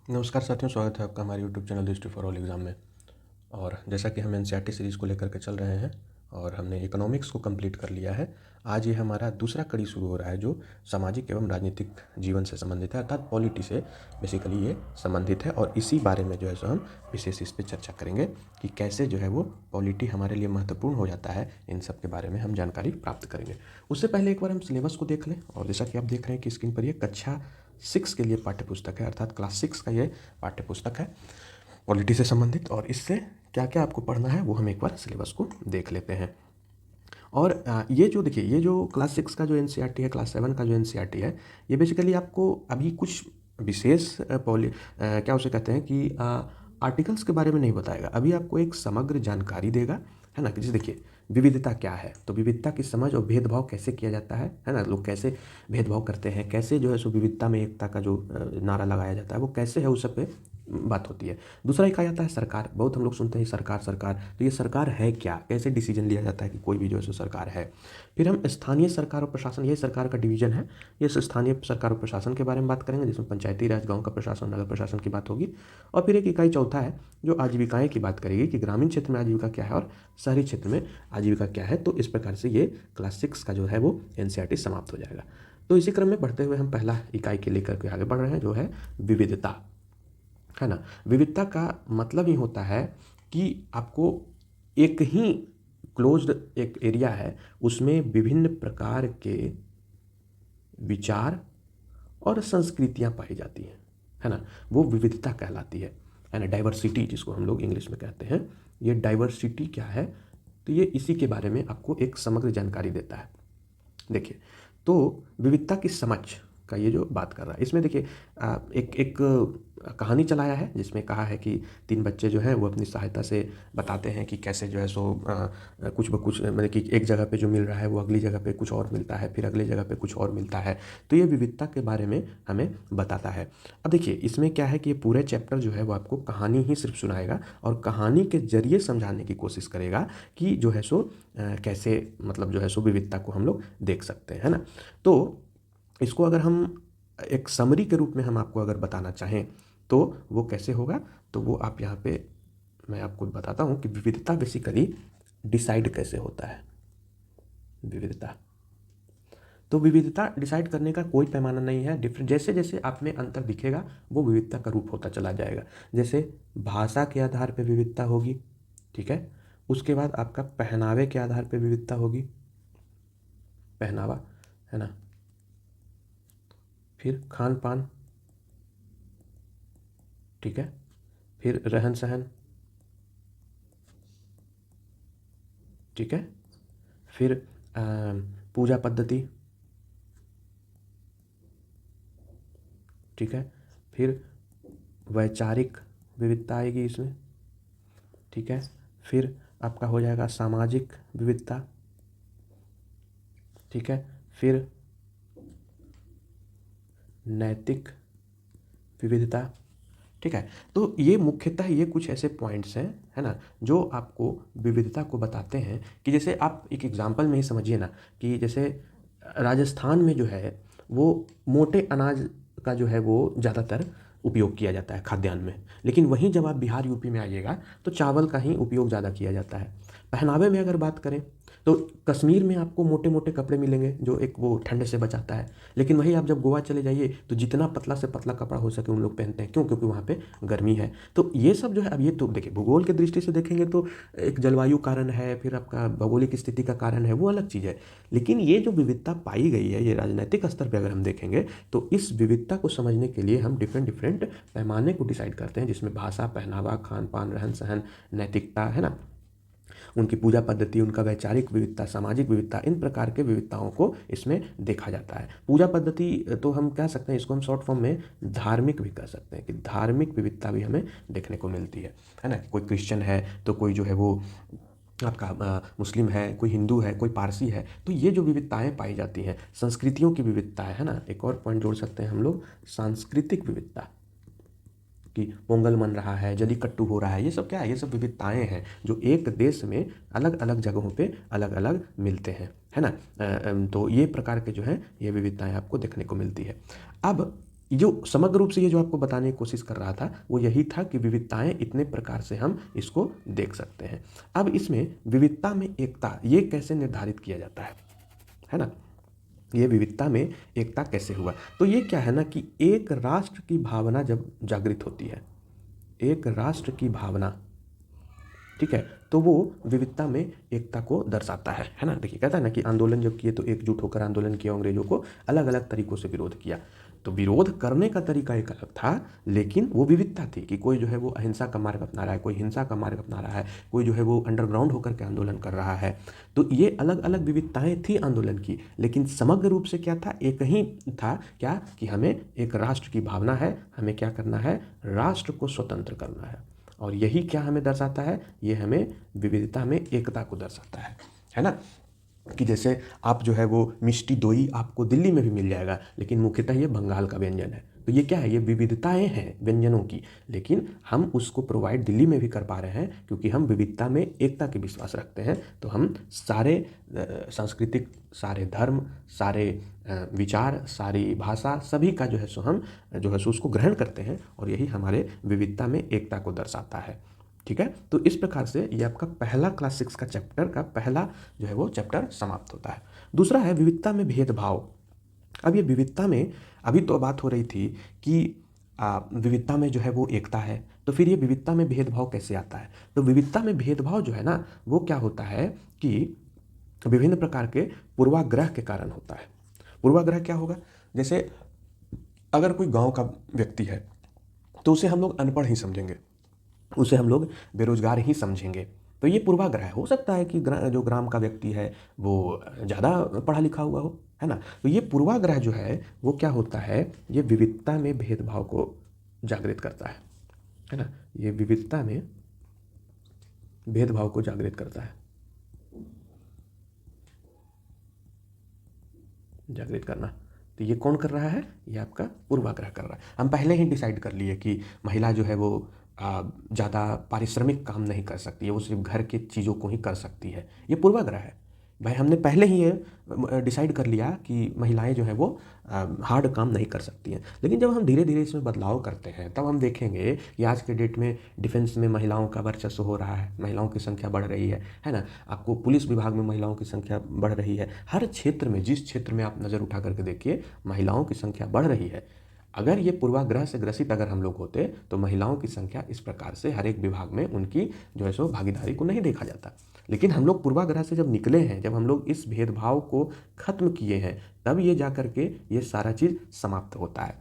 नमस्कार साथियों, स्वागत है आपका हमारे YouTube channel history for all exam में। और जैसा कि हम एनसीईआरटी सीरीज़ को लेकर के चल रहे हैं और हमने इकोनॉमिक्स को कंप्लीट कर लिया है। आज ये हमारा दूसरा कड़ी शुरू हो रहा है जो सामाजिक एवं राजनीतिक जीवन से संबंधित है, अर्थात पॉलिटी से बेसिकली ये संबंधित है। और इसी बारे में जो है सो हम विशेष इस पर चर्चा करेंगे कि कैसे जो है वो पॉलिटी हमारे लिए महत्वपूर्ण हो जाता है। इन सब के बारे में हम जानकारी प्राप्त करेंगे। उससे पहले एक बार हम सिलेबस को देख लें। और जैसा कि आप देख रहे हैं कि स्क्रीन पर ये कक्षा 6 के लिए पाठ्यपुस्तक है, अर्थात क्लास 6 का ये पाठ्यपुस्तक है पॉलिटी से संबंधित। और इससे क्या क्या आपको पढ़ना है वो हम एक बार सिलेबस को देख लेते हैं। और ये जो देखिए, ये जो क्लास 6 का जो एनसीईआरटी है, क्लास 7 का जो एनसीईआरटी है, ये बेसिकली आपको अभी कुछ विशेष क्या उसे कहते हैं कि आर्टिकल्स के बारे में नहीं बताएगा। अभी आपको एक समग्र जानकारी देगा, है ना। कि जैसे देखिए, विविधता क्या है, तो विविधता की समझ और भेदभाव कैसे किया जाता है ना। लोग कैसे भेदभाव करते हैं, कैसे जो है सो विविधता में एकता का जो नारा लगाया जाता है वो कैसे है, उस सब पे बात होती है। दूसरा एक आ जाता है सरकार। बहुत हम लोग सुनते हैं सरकार सरकार, तो ये सरकार है क्या, कैसे डिसीजन लिया जाता है कि कोई भी जो है सो सरकार है। फिर हम स्थानीय सरकार और प्रशासन, ये सरकार का डिवीजन है। ये स्थानीय सरकार और प्रशासन के बारे में बात करेंगे, जिसमें पंचायती राज, गांव का प्रशासन, नगर प्रशासन की बात होगी। और फिर एक इकाई चौथा है जो आजीविकाएं की बात करेगी कि ग्रामीण क्षेत्र में आजीविका क्या है और शहरी क्षेत्र में आजीविका क्या है। तो इस प्रकार से ये क्लास 6 का जो है वो एनसीईआरटी समाप्त हो जाएगा। तो इसी क्रम में बढ़ते हुए हम पहला इकाई के लेकर के आगे बढ़ रहे हैं, जो है विविधता, है ना। विविधता का मतलब ही होता है कि आपको एक ही क्लोज्ड एक एरिया है, उसमें विभिन्न प्रकार के विचार और संस्कृतियां पाई जाती हैं, है ना। वो विविधता कहलाती है ना। डाइवर्सिटी जिसको हम लोग इंग्लिश में कहते हैं, ये डाइवर्सिटी क्या है, तो ये इसी के बारे में आपको एक समग्र जानकारी देता है। देखिए, तो विविधता की समझ का ये जो बात कर रहा है, इसमें देखिए एक एक कहानी चलाया है जिसमें कहा है कि 3 बच्चे जो हैं वो अपनी सहायता से बताते हैं कि कैसे जो है सो कुछ ब कुछ मतलब कि एक जगह पे जो मिल रहा है वो अगली जगह पे कुछ और मिलता है, फिर अगली जगह पे कुछ और मिलता है। तो ये विविधता के बारे में हमें बताता है। अब देखिए, इसमें क्या है कि ये पूरे चैप्टर जो है वो आपको कहानी ही सिर्फ सुनाएगा और कहानी के जरिए समझाने की कोशिश करेगा कि जो है सो कैसे मतलब जो है सो विविधता को हम लोग देख सकते हैं, है ना। तो इसको अगर हम एक समरी के रूप में हम आपको अगर बताना चाहें तो वो कैसे होगा, तो वो आप यहाँ पे मैं आपको बताता हूँ कि विविधता बेसिकली डिसाइड कैसे होता है। विविधता, तो विविधता डिसाइड करने का कोई पैमाना नहीं है। डिफरेंट जैसे जैसे आप में अंतर दिखेगा वो विविधता का रूप होता चला जाएगा। जैसे भाषा के आधार पे विविधता होगी, ठीक है। उसके बाद आपका पहनावे के आधार पे विविधता होगी, पहनावा, है ना। फिर खान पान, ठीक है। फिर रहन सहन, ठीक है। फिर पूजा पद्धति, ठीक है। फिर वैचारिक विविधता आएगी इसमें, ठीक है। फिर आपका हो जाएगा सामाजिक विविधता, ठीक है। फिर नैतिक विविधता, ठीक है। तो ये मुख्यतः ये कुछ ऐसे पॉइंट्स हैं, है ना, जो आपको विविधता को बताते हैं। कि जैसे आप एक एग्जांपल में ही समझिए ना, कि जैसे राजस्थान में जो है वो मोटे अनाज का जो है वो ज़्यादातर उपयोग किया जाता है खाद्यान्न में। लेकिन वहीं जब आप बिहार यूपी में आइएगा तो चावल का ही उपयोग ज़्यादा किया जाता है। पहनावे में अगर बात करें तो कश्मीर में आपको मोटे मोटे कपड़े मिलेंगे जो एक वो ठंड से बचाता है। लेकिन वही आप जब गोवा चले जाइए तो जितना पतला से पतला कपड़ा हो सके उन लोग पहनते हैं। क्यों? क्योंकि वहाँ पे गर्मी है। तो ये सब जो है, अब ये तो देखिए भूगोल की दृष्टि से देखेंगे तो एक जलवायु कारण है, फिर आपका भौगोलिक स्थिति का कारण है, वो अलग चीज़ है। लेकिन ये जो विविधता पाई गई है, ये राजनीतिक स्तर पर अगर हम देखेंगे तो इस विविधता को समझने के लिए हम डिफरेंट डिफरेंट पैमाने को डिसाइड करते हैं, जिसमें भाषा, पहनावा, खान पान, रहन सहन, नैतिकता, है ना, उनकी पूजा पद्धति, उनका वैचारिक विविधता, सामाजिक विविधता, इन प्रकार के विविधताओं को इसमें देखा जाता है। पूजा पद्धति तो हम कह सकते हैं, इसको हम शॉर्ट फॉर्म में धार्मिक भी कह सकते हैं कि धार्मिक विविधता भी हमें देखने को मिलती है ना। कोई क्रिश्चियन है तो कोई जो है वो आपका मुस्लिम है, कोई हिंदू है, कोई पारसी है। तो ये जो विविधताएं पाई जाती हैं, संस्कृतियों की विविधता है ना। एक और पॉइंट जोड़ सकते हैं हम लोग, सांस्कृतिक विविधता, कि पोंगल मन रहा है, जलीकट्टू हो रहा है, ये सब क्या है, ये सब विविधताएं हैं जो एक देश में अलग अलग जगहों पे अलग अलग मिलते हैं, है ना। तो ये प्रकार के जो हैं ये विविधताएं आपको देखने को मिलती है। अब जो समग्र रूप से ये जो आपको बताने की कोशिश कर रहा था वो यही था कि विविधताएं इतने प्रकार से हम इसको देख सकते हैं। अब इसमें विविधता में एकता ये कैसे निर्धारित किया जाता है ना? ये विविधता में एकता कैसे हुआ? तो ये क्या है ना कि एक राष्ट्र की भावना जब जागृत होती है, एक राष्ट्र की भावना, ठीक है, तो वो विविधता में एकता को दर्शाता है ना? देखिए कहता है ना कि आंदोलन जब किए तो एकजुट होकर आंदोलन किया, अंग्रेजों को अलग अलग तरीकों से विरोध किया। तो विरोध करने का तरीका एक अलग था, लेकिन वो विविधता थी कि कोई जो है वो अहिंसा का मार्ग अपना रहा है, कोई हिंसा का मार्ग अपना रहा है, कोई जो है वो अंडरग्राउंड होकर के आंदोलन कर रहा है। तो ये अलग अलग विविधताएं थी आंदोलन की, लेकिन समग्र रूप से क्या था, एक ही था, क्या कि हमें एक राष्ट्र की भावना है, हमें क्या करना है, राष्ट्र को स्वतंत्र करना है। और यही क्या हमें दर्शाता है, ये हमें विविधता में एकता को दर्शाता है ना? कि जैसे आप जो है वो मिष्टी दोई आपको दिल्ली में भी मिल जाएगा, लेकिन मुख्यतः ये बंगाल का व्यंजन है। तो ये क्या है, ये विविधताएं हैं व्यंजनों की, लेकिन हम उसको प्रोवाइड दिल्ली में भी कर पा रहे हैं क्योंकि हम विविधता में एकता के विश्वास रखते हैं। तो हम सारे सांस्कृतिक, सारे धर्म, सारे विचार, सारी भाषा, सभी का जो है सो हम जो है सो उसको ग्रहण करते हैं, और यही हमारे विविधता में एकता को दर्शाता है। ठीक है, तो इस प्रकार से ये आपका पहला क्लास 6 का चैप्टर का पहला जो है वो चैप्टर समाप्त होता है। दूसरा है विविधता में भेदभाव। अब ये विविधता में अभी तो बात हो रही थी कि विविधता में जो है वो एकता है, तो फिर ये विविधता में भेदभाव कैसे आता है? तो विविधता में भेदभाव जो है ना वो क्या होता है कि विभिन्न प्रकार के पूर्वाग्रह के कारण होता है। पूर्वाग्रह क्या होगा, जैसे अगर कोई गांव का व्यक्ति है तो उसे हम लोग अनपढ़ ही समझेंगे, उसे हम लोग बेरोजगार ही समझेंगे। तो ये पूर्वाग्रह है। हो सकता है कि जो ग्राम का व्यक्ति है वो ज़्यादा पढ़ा लिखा हुआ हो, है ना? तो ये पूर्वाग्रह जो है वो क्या होता है, ये विविधता में भेदभाव को जागृत करता है ना? ये विविधता में भेदभाव को जागृत करता है, जागृत करना। तो ये कौन कर रहा है, ये आपका पूर्वाग्रह कर रहा है। हम पहले ही डिसाइड कर लिए कि महिला जो है वो ज़्यादा पारिश्रमिक काम नहीं कर सकती है, वो सिर्फ घर की चीज़ों को ही कर सकती है। ये पूर्वाग्रह है भाई, हमने पहले ही ये डिसाइड कर लिया कि महिलाएं जो है वो हार्ड काम नहीं कर सकती हैं। लेकिन जब हम धीरे धीरे इसमें बदलाव करते हैं तब हम देखेंगे कि आज के डेट में डिफेंस में महिलाओं का वर्चस्व हो रहा है, महिलाओं की संख्या बढ़ रही है ना? आपको पुलिस विभाग में महिलाओं की संख्या बढ़ रही है। हर क्षेत्र में, जिस क्षेत्र में आप नज़र उठा करके देखिए, महिलाओं की संख्या बढ़ रही है। अगर ये पूर्वाग्रह से ग्रसित अगर हम लोग होते तो महिलाओं की संख्या इस प्रकार से हर एक विभाग में उनकी जो है सो भागीदारी को नहीं देखा जाता। लेकिन हम लोग पूर्वाग्रह से जब निकले हैं, जब हम लोग इस भेदभाव को खत्म किए हैं, तब ये जा कर के ये सारा चीज़ समाप्त होता है।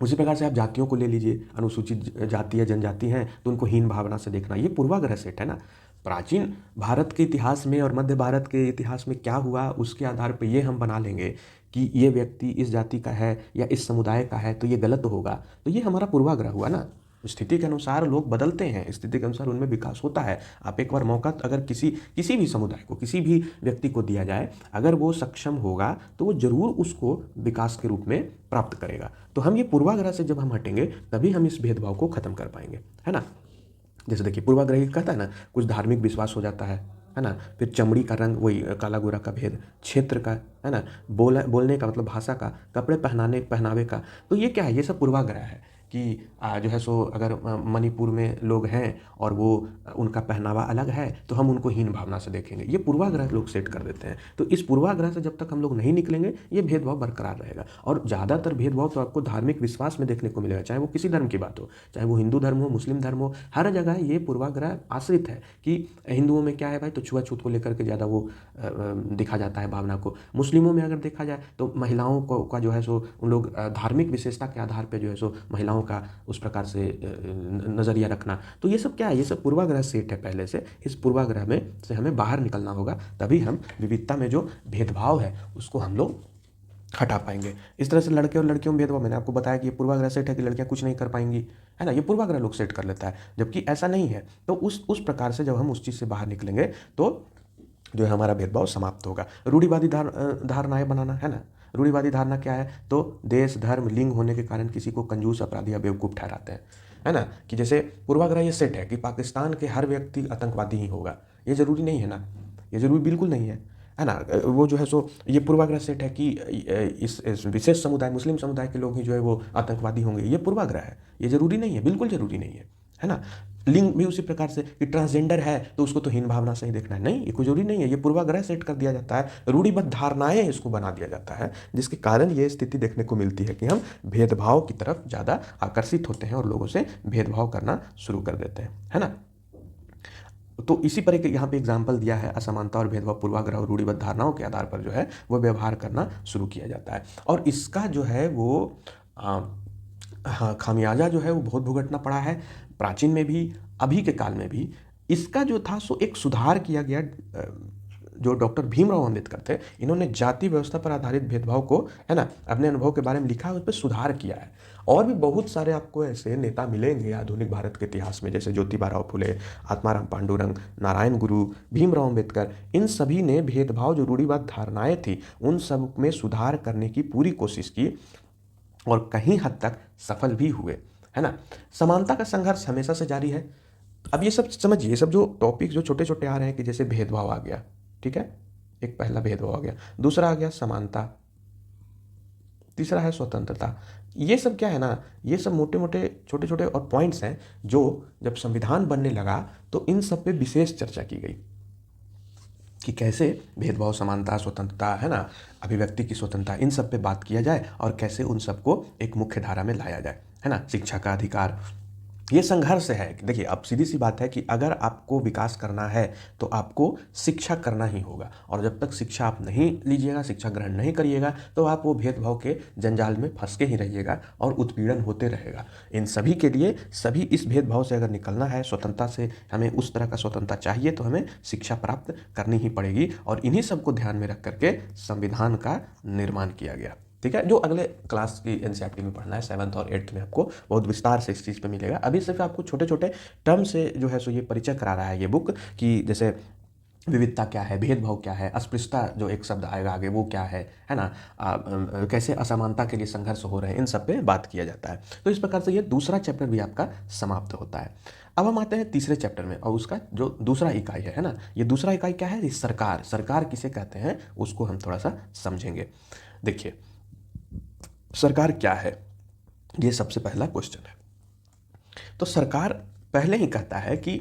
उसी प्रकार से आप जातियों को ले लीजिए, अनुसूचित जाति या जनजाति हैं तो उनको हीन भावना से देखना, ये पूर्वाग्रह सेट है ना। प्राचीन भारत के इतिहास में और मध्य भारत के इतिहास में क्या हुआ, उसके आधार पर ये हम बना लेंगे कि ये व्यक्ति इस जाति का है या इस समुदाय का है तो ये गलत होगा। तो ये हमारा पूर्वाग्रह हुआ ना। स्थिति के अनुसार लोग बदलते हैं, स्थिति के अनुसार उनमें विकास होता है। आप एक बार मौका अगर किसी भी समुदाय को, किसी भी व्यक्ति को दिया जाए, अगर वो सक्षम होगा तो वो जरूर उसको विकास के रूप में प्राप्त करेगा। तो हम ये पूर्वाग्रह से जब हम हटेंगे तभी हम इस भेदभाव को खत्म कर पाएंगे, है ना? जैसे देखिए पूर्वाग्रह कहता है ना, कुछ धार्मिक विश्वास हो जाता है ना? फिर चमड़ी का रंग, वही काला गोरा का भेद, क्षेत्र का, है ना? बोलने का मतलब भाषा का, कपड़े पहनावे का। तो ये क्या है, ये सब पूर्वाग्रह है कि जो है सो अगर मणिपुर में लोग हैं और वो उनका पहनावा अलग है तो हम उनको हीन भावना से देखेंगे। ये पूर्वाग्रह लोग सेट कर देते हैं। तो इस पूर्वाग्रह से जब तक हम लोग नहीं निकलेंगे ये भेदभाव बरकरार रहेगा। और ज़्यादातर भेदभाव तो आपको धार्मिक विश्वास में देखने को मिलेगा, चाहे वो किसी धर्म की बात हो, चाहे वो हिंदू धर्म हो, मुस्लिम धर्म हो, हर जगह ये पूर्वाग्रह आश्रित है कि हिंदुओं में क्या है भाई, तो छुआछूत को लेकर के ज़्यादा वो दिखा जाता है भावना को। मुस्लिमों में अगर देखा जाए तो महिलाओं को का जो है सो उन लोग धार्मिक विशेषता के आधार पर जो है सो महिलाओं का उस प्रकार से नज़रिया रखना। तो ये सब क्या है, ये सब पूर्वाग्रह सेट है पहले से। इस पूर्वाग्रह में से हमें बाहर निकलना होगा, तभी हम विविधता में जो भेदभाव है उसको हम लोग हटा पाएंगे। इस तरह से लड़के और लड़कियों में भेदभाव, मैंने आपको बताया कि ये पूर्वाग्रह सेट है कि लड़कियां कुछ नहीं कर पाएंगी, है ना? ये पूर्वाग्रह लोग सेट कर लेता है, जबकि ऐसा नहीं है। तो उस प्रकार से जब हम उस चीज़ से बाहर निकलेंगे तो जो है हमारा भेदभाव समाप्त होगा। रूढ़िवादी धारणाएं बनाना, है ना? रूढ़िवादी धारणा क्या है, तो देश, धर्म, लिंग होने के कारण किसी को कंजूस, अपराधी या बेवकूफ़ ठहराते हैं, है ना? कि जैसे पूर्वाग्रह ये सेट है कि पाकिस्तान के हर व्यक्ति आतंकवादी ही होगा। ये ज़रूरी नहीं है ना, ये ज़रूरी बिल्कुल नहीं है। है ना। वो जो है सो ये पूर्वाग्रह सेट है कि इस विशेष समुदाय मुस्लिम समुदाय के लोग ही जो है वो आतंकवादी होंगे, ये पूर्वाग्रह है, ये ज़रूरी नहीं है, बिल्कुल ज़रूरी नहीं है ना। लिंग भी उसी प्रकार से कि ट्रांसजेंडर है तो उसको तो हीन भावना से ही देखना है, नहीं, ये कोई जरूरी नहीं है, ये पूर्वाग्रह सेट कर दिया जाता है, रूढ़िबद्ध धारणाएं इसको बना दिया जाता है, जिसके कारण ये स्थिति देखने को मिलती है कि हम भेदभाव की तरफ ज़्यादा आकर्षित होते हैं और लोगों से भेदभाव करना शुरू कर देते हैं, है ना। तो इसी पर एक यहाँ पे एग्जाम्पल दिया है, असमानता और भेदभाव पूर्वाग्रह और रूढ़िबद्ध धारणाओं के आधार पर जो है वो व्यवहार करना शुरू किया जाता है, और इसका जो है वो हाँ खामियाजा जो है वो बहुत भुगतना पड़ा है, प्राचीन में भी अभी के काल में भी। इसका जो था सो एक सुधार किया गया, जो डॉक्टर भीमराव अम्बेडकर थे, इन्होंने जाति व्यवस्था पर आधारित भेदभाव को, है ना, अपने अनुभव के बारे में लिखा है, उस पर सुधार किया है। और भी बहुत सारे आपको ऐसे नेता मिलेंगे आधुनिक भारत के इतिहास में, जैसे ज्योतिबा फुले, आत्माराम पांडुरंग, नारायण गुरु, भीमराव अम्बेडकर, इन सभी ने भेदभाव जो रूढ़िवाद धारणाएं थी उन सब में सुधार करने की पूरी कोशिश की और कहीं हद तक सफल भी हुए, है ना। समानता का संघर्ष हमेशा से जारी है। अब ये सब समझिए, ये सब जो टॉपिक जो छोटे छोटे आ रहे हैं कि जैसे भेदभाव आ गया, ठीक है, एक पहला भेदभाव आ गया, दूसरा आ गया समानता, तीसरा है स्वतंत्रता, ये सब क्या है ना, ये सब मोटे मोटे छोटे छोटे और पॉइंट्स हैं जो जब संविधान बनने लगा तो इन सब पे विशेष चर्चा की गई कि कैसे भेदभाव, समानता, स्वतंत्रता, है ना, अभिव्यक्ति की स्वतंत्रता, इन सब पे बात किया जाए और कैसे उन सबको एक मुख्य धारा में लाया जाए, है ना। शिक्षा का अधिकार, ये संघर्ष है। देखिए अब सीधी सी बात है कि अगर आपको विकास करना है तो आपको शिक्षा करना ही होगा, और जब तक शिक्षा आप नहीं लीजिएगा, शिक्षा ग्रहण नहीं करिएगा, तो आप वो भेदभाव के जंजाल में फंस के ही रहिएगा और उत्पीड़न होते रहेगा। इन सभी के लिए, सभी इस भेदभाव से अगर निकलना है, स्वतंत्रता से हमें उस तरह का स्वतंत्रता चाहिए, तो हमें शिक्षा प्राप्त करनी ही पड़ेगी, और इन्हीं सबको ध्यान में रख करके संविधान का निर्माण किया गया, ठीक है। जो अगले क्लास की एनसीईआरटी में पढ़ना है 7th और 8th में, आपको बहुत विस्तार से इस चीज़ पे मिलेगा। अभी सिर्फ आपको छोटे छोटे टर्म से जो है सो ये परिचय करा रहा है ये बुक, कि जैसे विविधता क्या है, भेदभाव क्या है, अस्पृश्यता जो एक शब्द आएगा आगे वो क्या है ना, कैसे असमानता के लिए संघर्ष हो रहे हैं, इन सब पे बात किया जाता है। तो इस प्रकार से ये दूसरा चैप्टर भी आपका समाप्त होता है। अब हम आते हैं तीसरे चैप्टर में, और उसका जो दूसरा इकाई है ना, ये दूसरा इकाई क्या है, सरकार। सरकार किसे कहते हैं उसको हम थोड़ा सा समझेंगे। देखिए सरकार क्या है, ये सबसे पहला क्वेश्चन है। तो सरकार पहले ही कहता है कि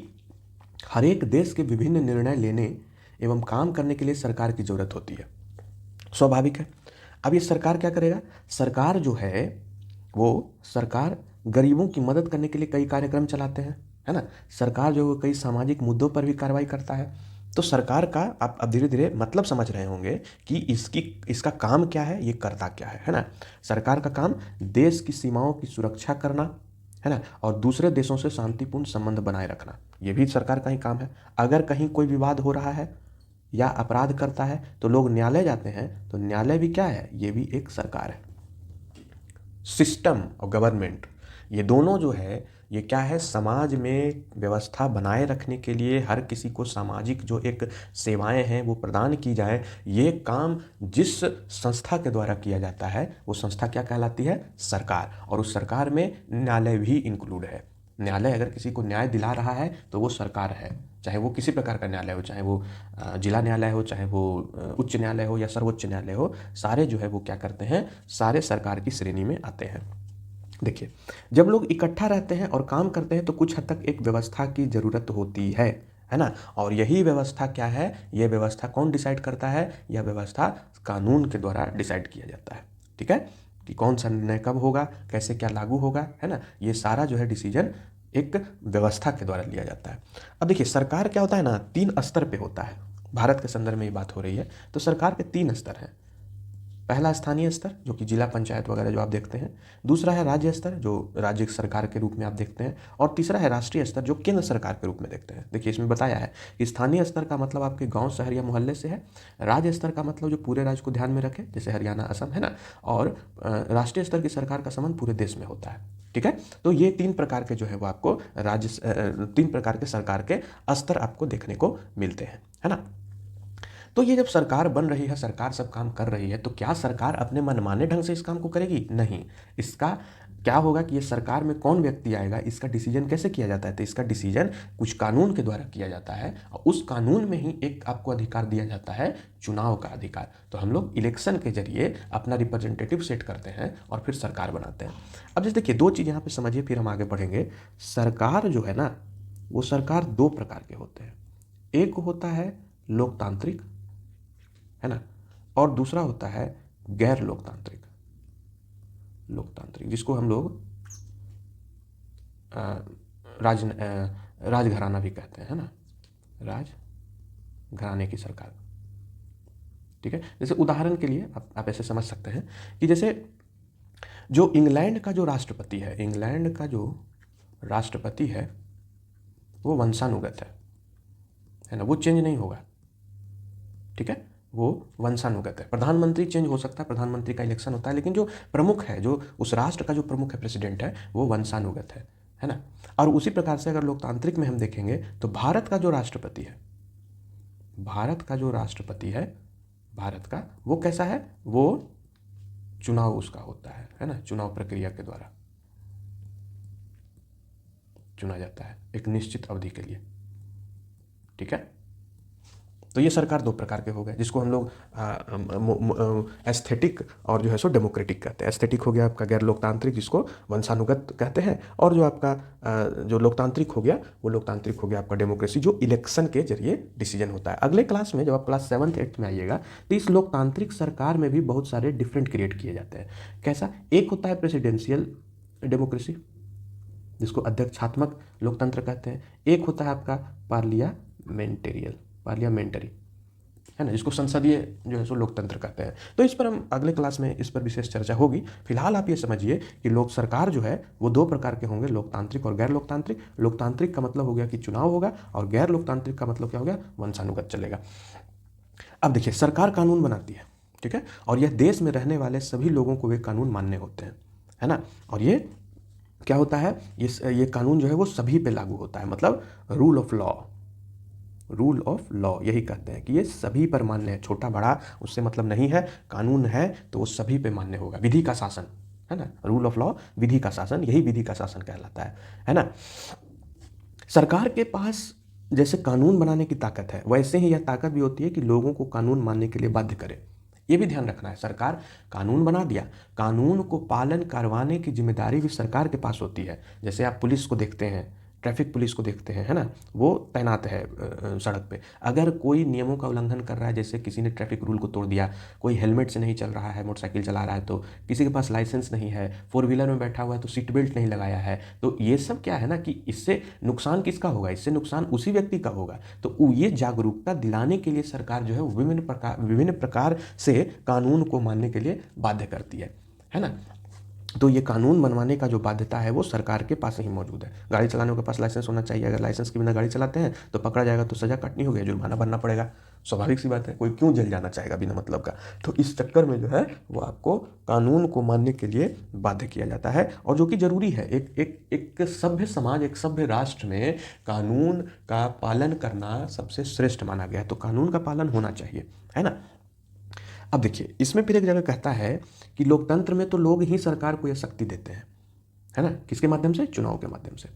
हर एक देश के विभिन्न निर्णय लेने एवं काम करने के लिए सरकार की जरूरत होती है, स्वाभाविक है। अब ये सरकार क्या करेगा, सरकार जो है वो सरकार गरीबों की मदद करने के लिए कई कार्यक्रम चलाते हैं, है ना। सरकार जो है कई सामाजिक मुद्दों पर भी कार्रवाई करता है। तो सरकार का आप अब धीरे धीरे मतलब समझ रहे होंगे कि इसका काम क्या है, ये करता क्या है ना। सरकार का काम देश की सीमाओं की सुरक्षा करना, है ना, और दूसरे देशों से शांतिपूर्ण संबंध बनाए रखना, ये भी सरकार का ही काम है। अगर कहीं कोई विवाद हो रहा है या अपराध करता है तो लोग न्यायालय जाते हैं, तो न्यायालय भी क्या है, ये भी एक सरकार है। सिस्टम और गवर्नमेंट, ये दोनों जो है ये क्या है, समाज में व्यवस्था बनाए रखने के लिए हर किसी को सामाजिक जो एक सेवाएं हैं वो प्रदान की जाए, ये काम जिस संस्था के द्वारा किया जाता है वो संस्था क्या कहलाती है, सरकार। और उस सरकार में न्यायालय भी इंक्लूड है। न्यायालय अगर किसी को न्याय दिला रहा है तो वो सरकार है, चाहे वो किसी प्रकार का न्यायालय हो, चाहे वो जिला न्यायालय हो, चाहे वो उच्च न्यायालय हो या सर्वोच्च न्यायालय हो, सारे जो है वो क्या करते हैं, सारे सरकार की श्रेणी में आते हैं। देखिए जब लोग इकट्ठा रहते हैं और काम करते हैं तो कुछ हद तक एक व्यवस्था की ज़रूरत होती है ना। और यही व्यवस्था क्या है, यह व्यवस्था कौन डिसाइड करता है, यह व्यवस्था कानून के द्वारा डिसाइड किया जाता है, ठीक है, कि कौन सा निर्णय कब होगा, कैसे क्या लागू होगा, है ना। ये सारा जो है डिसीजन एक व्यवस्था के द्वारा लिया जाता है। अब देखिए सरकार क्या होता है ना, 3 स्तर पे होता है। भारत के संदर्भ में ये बात हो रही है, तो सरकार के 3 स्तर हैं। पहला स्थानीय स्तर जो कि जिला पंचायत वगैरह जो आप देखते हैं, दूसरा है राज्य स्तर जो राज्य सरकार के रूप में आप देखते हैं, और तीसरा है राष्ट्रीय स्तर जो केंद्र सरकार के रूप में देखते हैं। देखिए इसमें बताया है कि स्थानीय स्तर का मतलब आपके गांव, शहर या मोहल्ले से है, राज्य स्तर का मतलब जो पूरे राज्य को ध्यान में रखे, जैसे हरियाणा, असम, है ना, और राष्ट्रीय स्तर की सरकार का संबंध पूरे देश में होता है, ठीक है। तो ये 3 प्रकार के जो है वो आपको 3 प्रकार के सरकार के स्तर आपको देखने को मिलते हैं, है ना। तो ये जब सरकार बन रही है, सरकार सब काम कर रही है, तो क्या सरकार अपने मनमाने ढंग से इस काम को करेगी? नहीं, इसका क्या होगा कि ये सरकार में कौन व्यक्ति आएगा, इसका डिसीजन कैसे किया जाता है, तो इसका डिसीजन कुछ कानून के द्वारा किया जाता है और उस कानून में ही एक आपको अधिकार दिया जाता है, चुनाव का अधिकार। तो हम लोग इलेक्शन के जरिए अपना रिप्रेजेंटेटिव सेट करते हैं और फिर सरकार बनाते हैं। अब जैसे देखिए, दो चीज़ यहाँ पे समझिए, फिर हम आगे बढ़ेंगे। सरकार जो है ना, वो सरकार दो प्रकार के होते हैं। एक होता है लोकतांत्रिक, है ना, और दूसरा होता है गैर लोकतांत्रिक। लोकतांत्रिक जिसको हम लोग राजघराना भी कहते हैं, है ना, राजघराने की सरकार। ठीक है, जैसे उदाहरण के लिए आप ऐसे समझ सकते हैं कि जैसे जो इंग्लैंड का जो राष्ट्रपति है, इंग्लैंड का जो राष्ट्रपति है वो वंशानुगत है ना, वो चेंज नहीं होगा। ठीक है, वो वंशानुगत है। प्रधानमंत्री चेंज हो सकता है, प्रधानमंत्री का इलेक्शन होता है, लेकिन जो प्रमुख है, जो उस राष्ट्र का जो प्रमुख है, प्रेसिडेंट है, वो वंशानुगत है ना। और उसी प्रकार से अगर लोकतांत्रिक में हम देखेंगे तो भारत का जो राष्ट्रपति है, भारत का जो राष्ट्रपति है भारत का, वो कैसा है, वो चुनाव उसका होता है ना, चुनाव प्रक्रिया के द्वारा चुना जाता है एक निश्चित अवधि के लिए। ठीक है, तो ये सरकार दो प्रकार के हो गए, जिसको हम लोग एस्थेटिक और जो है सो डेमोक्रेटिक कहते हैं। एस्थेटिक हो गया आपका गैर लोकतांत्रिक, जिसको वंशानुगत कहते हैं, और जो आपका जो लोकतांत्रिक हो गया, वो लोकतांत्रिक हो गया आपका डेमोक्रेसी, जो इलेक्शन के जरिए डिसीजन होता है। अगले क्लास में जब आप क्लास 7th 8th में आइएगा तो इस लोकतांत्रिक सरकार में भी बहुत सारे डिफरेंट क्रिएट किए जाते हैं। कैसा, एक होता है प्रेसिडेंशियल डेमोक्रेसी, जिसको अध्यक्षात्मक लोकतंत्र कहते हैं। एक होता है आपका पार्लियामेंटरी, है ना, जिसको संसदीय जो है सो लोकतंत्र कहते हैं। तो इस पर हम अगले क्लास में इस पर विशेष चर्चा होगी। फिलहाल आप ये समझिए कि लोक सरकार जो है वो दो प्रकार के होंगे, लोकतांत्रिक और गैर लोकतांत्रिक। लोकतांत्रिक का मतलब हो गया कि चुनाव होगा, और गैर लोकतांत्रिक का मतलब क्या हो गया, वंशानुगत चलेगा। अब देखिए, सरकार कानून बनाती है, ठीक है, और यह देश में रहने वाले सभी लोगों को वे कानून मानने होते हैं, है ना। और ये क्या होता है, ये कानून जो है वो सभी पे लागू होता है, मतलब रूल ऑफ लॉ यही कहते हैं कि ये सभी पर मान्य है, छोटा बड़ा उससे मतलब नहीं है, कानून है तो वो सभी पे मान्य होगा। विधि का शासन, है ना, रूल ऑफ लॉ, विधि का शासन, यही विधि का शासन कहलाता है ना। सरकार के पास जैसे कानून बनाने की ताकत है, वैसे ही यह ताकत भी होती है कि लोगों को कानून मानने के लिए बाध्य करे। ये भी ध्यान रखना है, सरकार कानून बना दिया, कानून को पालन करवाने की जिम्मेदारी भी सरकार के पास होती है। जैसे आप पुलिस को देखते हैं, ट्रैफिक पुलिस को देखते हैं, है ना, वो तैनात है सड़क पे। अगर कोई नियमों का उल्लंघन कर रहा है, जैसे किसी ने ट्रैफिक रूल को तोड़ दिया, कोई हेलमेट से नहीं चल रहा है, मोटरसाइकिल चला रहा है, तो किसी के पास लाइसेंस नहीं है, 4 व्हीलर में बैठा हुआ है तो सीट बेल्ट नहीं लगाया है, तो ये सब क्या है ना कि इससे नुकसान किसका होगा, इससे नुकसान उसी व्यक्ति का होगा। तो ये जागरूकता दिलाने के लिए सरकार जो है विभिन्न प्रकार से कानून को मानने के लिए बाध्य करती है ना। तो ये कानून बनवाने का जो बाध्यता है वो सरकार के पास ही मौजूद है। गाड़ी चलाने के पास लाइसेंस होना चाहिए, अगर लाइसेंस के बिना गाड़ी चलाते हैं तो पकड़ा जाएगा, तो सज़ा काटनी होगी, जुर्माना भरना पड़ेगा। स्वाभाविक सी बात है, कोई क्यों जेल जाना चाहेगा बिना मतलब का। तो इस चक्कर में जो है वो आपको कानून को मानने के लिए बाध्य किया जाता है, और जो कि ज़रूरी है। एक सभ्य समाज, एक सभ्य राष्ट्र में कानून का पालन करना सबसे श्रेष्ठ माना गया है, तो कानून का पालन होना चाहिए, है ना। अब देखिए, इसमें फिर एक जगह कहता है कि लोकतंत्र में तो लोग ही सरकार को यह शक्ति देते हैं, है ना, किसके माध्यम से, चुनाव के माध्यम से।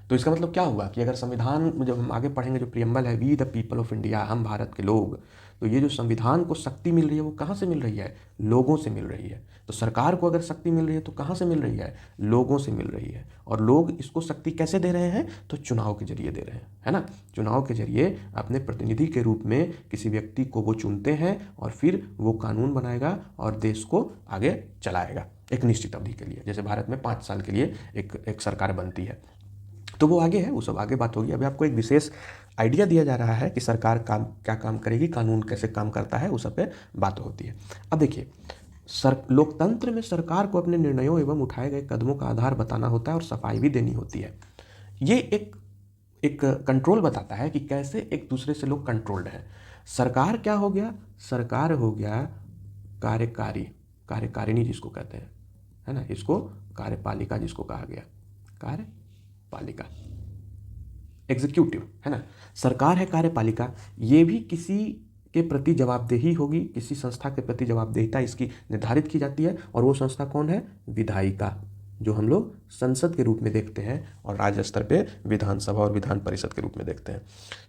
तो इसका मतलब क्या हुआ कि अगर संविधान, जब हम आगे पढ़ेंगे जो प्रियम्बल है, we the people of India, हम भारत के लोग, तो ये जो संविधान को शक्ति मिल रही है वो कहाँ से मिल रही है, लोगों से मिल रही है। तो सरकार को अगर शक्ति मिल रही है तो कहाँ से मिल रही है, लोगों से मिल रही है। और लोग इसको शक्ति कैसे दे रहे हैं, तो चुनाव के जरिए दे रहे हैं, है ना। चुनाव के जरिए अपने प्रतिनिधि के रूप में किसी व्यक्ति को वो चुनते हैं, और फिर वो कानून बनाएगा और देश को आगे चलाएगा एक निश्चित अवधि के लिए। जैसे भारत में 5 साल के लिए एक सरकार बनती है, तो वो आगे है, वो सब आगे बात होगी। अभी आपको एक विशेष आइडिया दिया जा रहा है कि सरकार क्या काम करेगी, कानून कैसे काम करता है, उस सब पे बात होती है। अब देखिए, लोकतंत्र में सरकार को अपने निर्णयों एवं उठाए गए कदमों का आधार बताना होता है और सफाई भी देनी होती है। ये एक कंट्रोल बताता है कि कैसे एक दूसरे से लोग कंट्रोल्ड हैं। सरकार क्या हो गया, सरकार हो गया कार्यकारिणी जिसको कहते हैं, है ना, इसको कार्यपालिका जिसको कहा गया, कार्यपालिका, एग्जीक्यूटिव, है ना। सरकार है कार्यपालिका, ये भी किसी के प्रति जवाबदेही होगी, किसी संस्था के प्रति जवाबदेहिता इसकी निर्धारित की जाती है, और वो संस्था कौन है, विधायिका, जो हम लोग संसद के रूप में देखते हैं और राज्य स्तर पे विधानसभा और विधान परिषद के रूप में देखते हैं।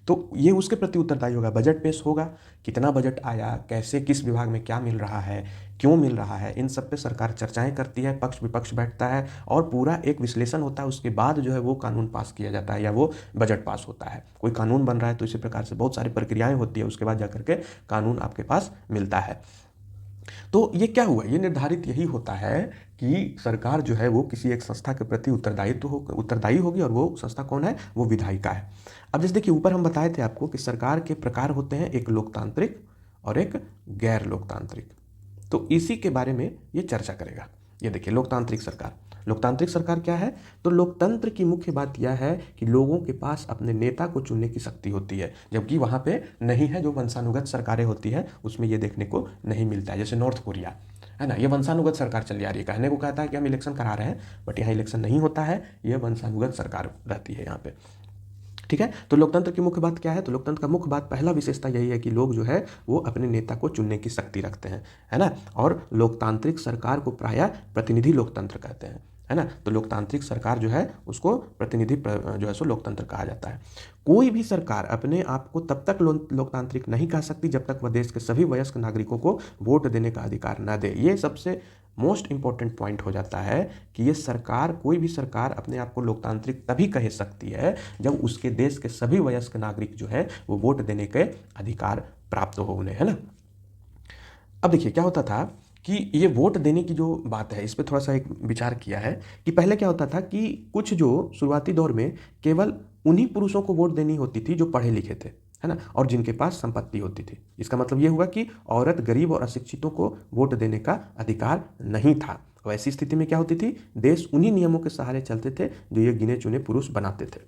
तो ये उसके प्रति उत्तरदायी होगा। बजट पेश होगा, कितना बजट आया, कैसे, किस विभाग में क्या मिल रहा है, क्यों मिल रहा है, इन सब पे सरकार चर्चाएं करती है, पक्ष विपक्ष बैठता है और पूरा एक विश्लेषण होता है। उसके बाद जो है वो कानून पास किया जाता है या वो बजट पास होता है। कोई कानून बन रहा है तो इसी प्रकार से बहुत सारी प्रक्रियाएं होती है, उसके बाद जाकर के कानून आपके पास मिलता है। तो ये क्या हुआ, ये निर्धारित यही होता है कि सरकार जो है वो किसी एक संस्था के प्रति उत्तरदायी होगी, और वो संस्था कौन है, वो विधायिका है। अब जैसे देखिए ऊपर हम बताए थे आपको कि सरकार के प्रकार होते हैं, एक लोकतांत्रिक और एक गैर लोकतांत्रिक। तो इसी के बारे में ये चर्चा करेगा। ये देखिए लोकतांत्रिक सरकार क्या है, तो लोकतंत्र की मुख्य बात यह है कि लोगों के पास अपने नेता को चुनने की शक्ति होती है, जबकि वहाँ पे नहीं है। जो वंशानुगत सरकारें होती है उसमें ये देखने को नहीं मिलता है। जैसे नॉर्थ कोरिया है ना, ये वंशानुगत सरकार चली आ रही है। कहने को कहता है कि हम इलेक्शन करा रहे हैं, बट यहाँ इलेक्शन नहीं होता है, ये वंशानुगत सरकार रहती है यहाँ पे। ठीक है, तो लोकतंत्र की मुख्य बात क्या है, तो लोकतंत्र का मुख्य बात, पहला विशेषता यही है कि लोग जो है वो अपने नेता को चुनने की शक्ति रखते हैं, है ना। और लोकतांत्रिक सरकार को प्रायः प्रतिनिधि लोकतंत्र कहते हैं, है ना। तो लोकतांत्रिक सरकार जो है उसको प्रतिनिधि जो है सो लोकतंत्र कहा जाता है। कोई भी सरकार अपने आप को तब तक लोकतांत्रिक नहीं कह सकती जब तक वह देश के सभी वयस्क नागरिकों को वोट देने का अधिकार न दे। ये सबसे मोस्ट इंपॉर्टेंट पॉइंट हो जाता है कि ये सरकार, कोई भी सरकार अपने आप को लोकतांत्रिक तभी कह सकती है जब उसके देश के सभी वयस्क नागरिक जो है वो वोट देने के अधिकार प्राप्त हो उन्हें, है ना। अब देखिए क्या होता था कि ये वोट देने की जो बात है इस पर थोड़ा सा एक विचार किया है कि पहले क्या होता था कि कुछ जो शुरुआती दौर में केवल उन्हीं पुरुषों को वोट देनी होती थी जो पढ़े लिखे थे, है ना, और जिनके पास संपत्ति होती थी। इसका मतलब ये हुआ कि औरत, गरीब और अशिक्षितों को वोट देने का अधिकार नहीं था। वैसी स्थिति में क्या होती थी, देश उन्हीं नियमों के सहारे चलते थे जो ये गिने चुने पुरुष बनाते थे,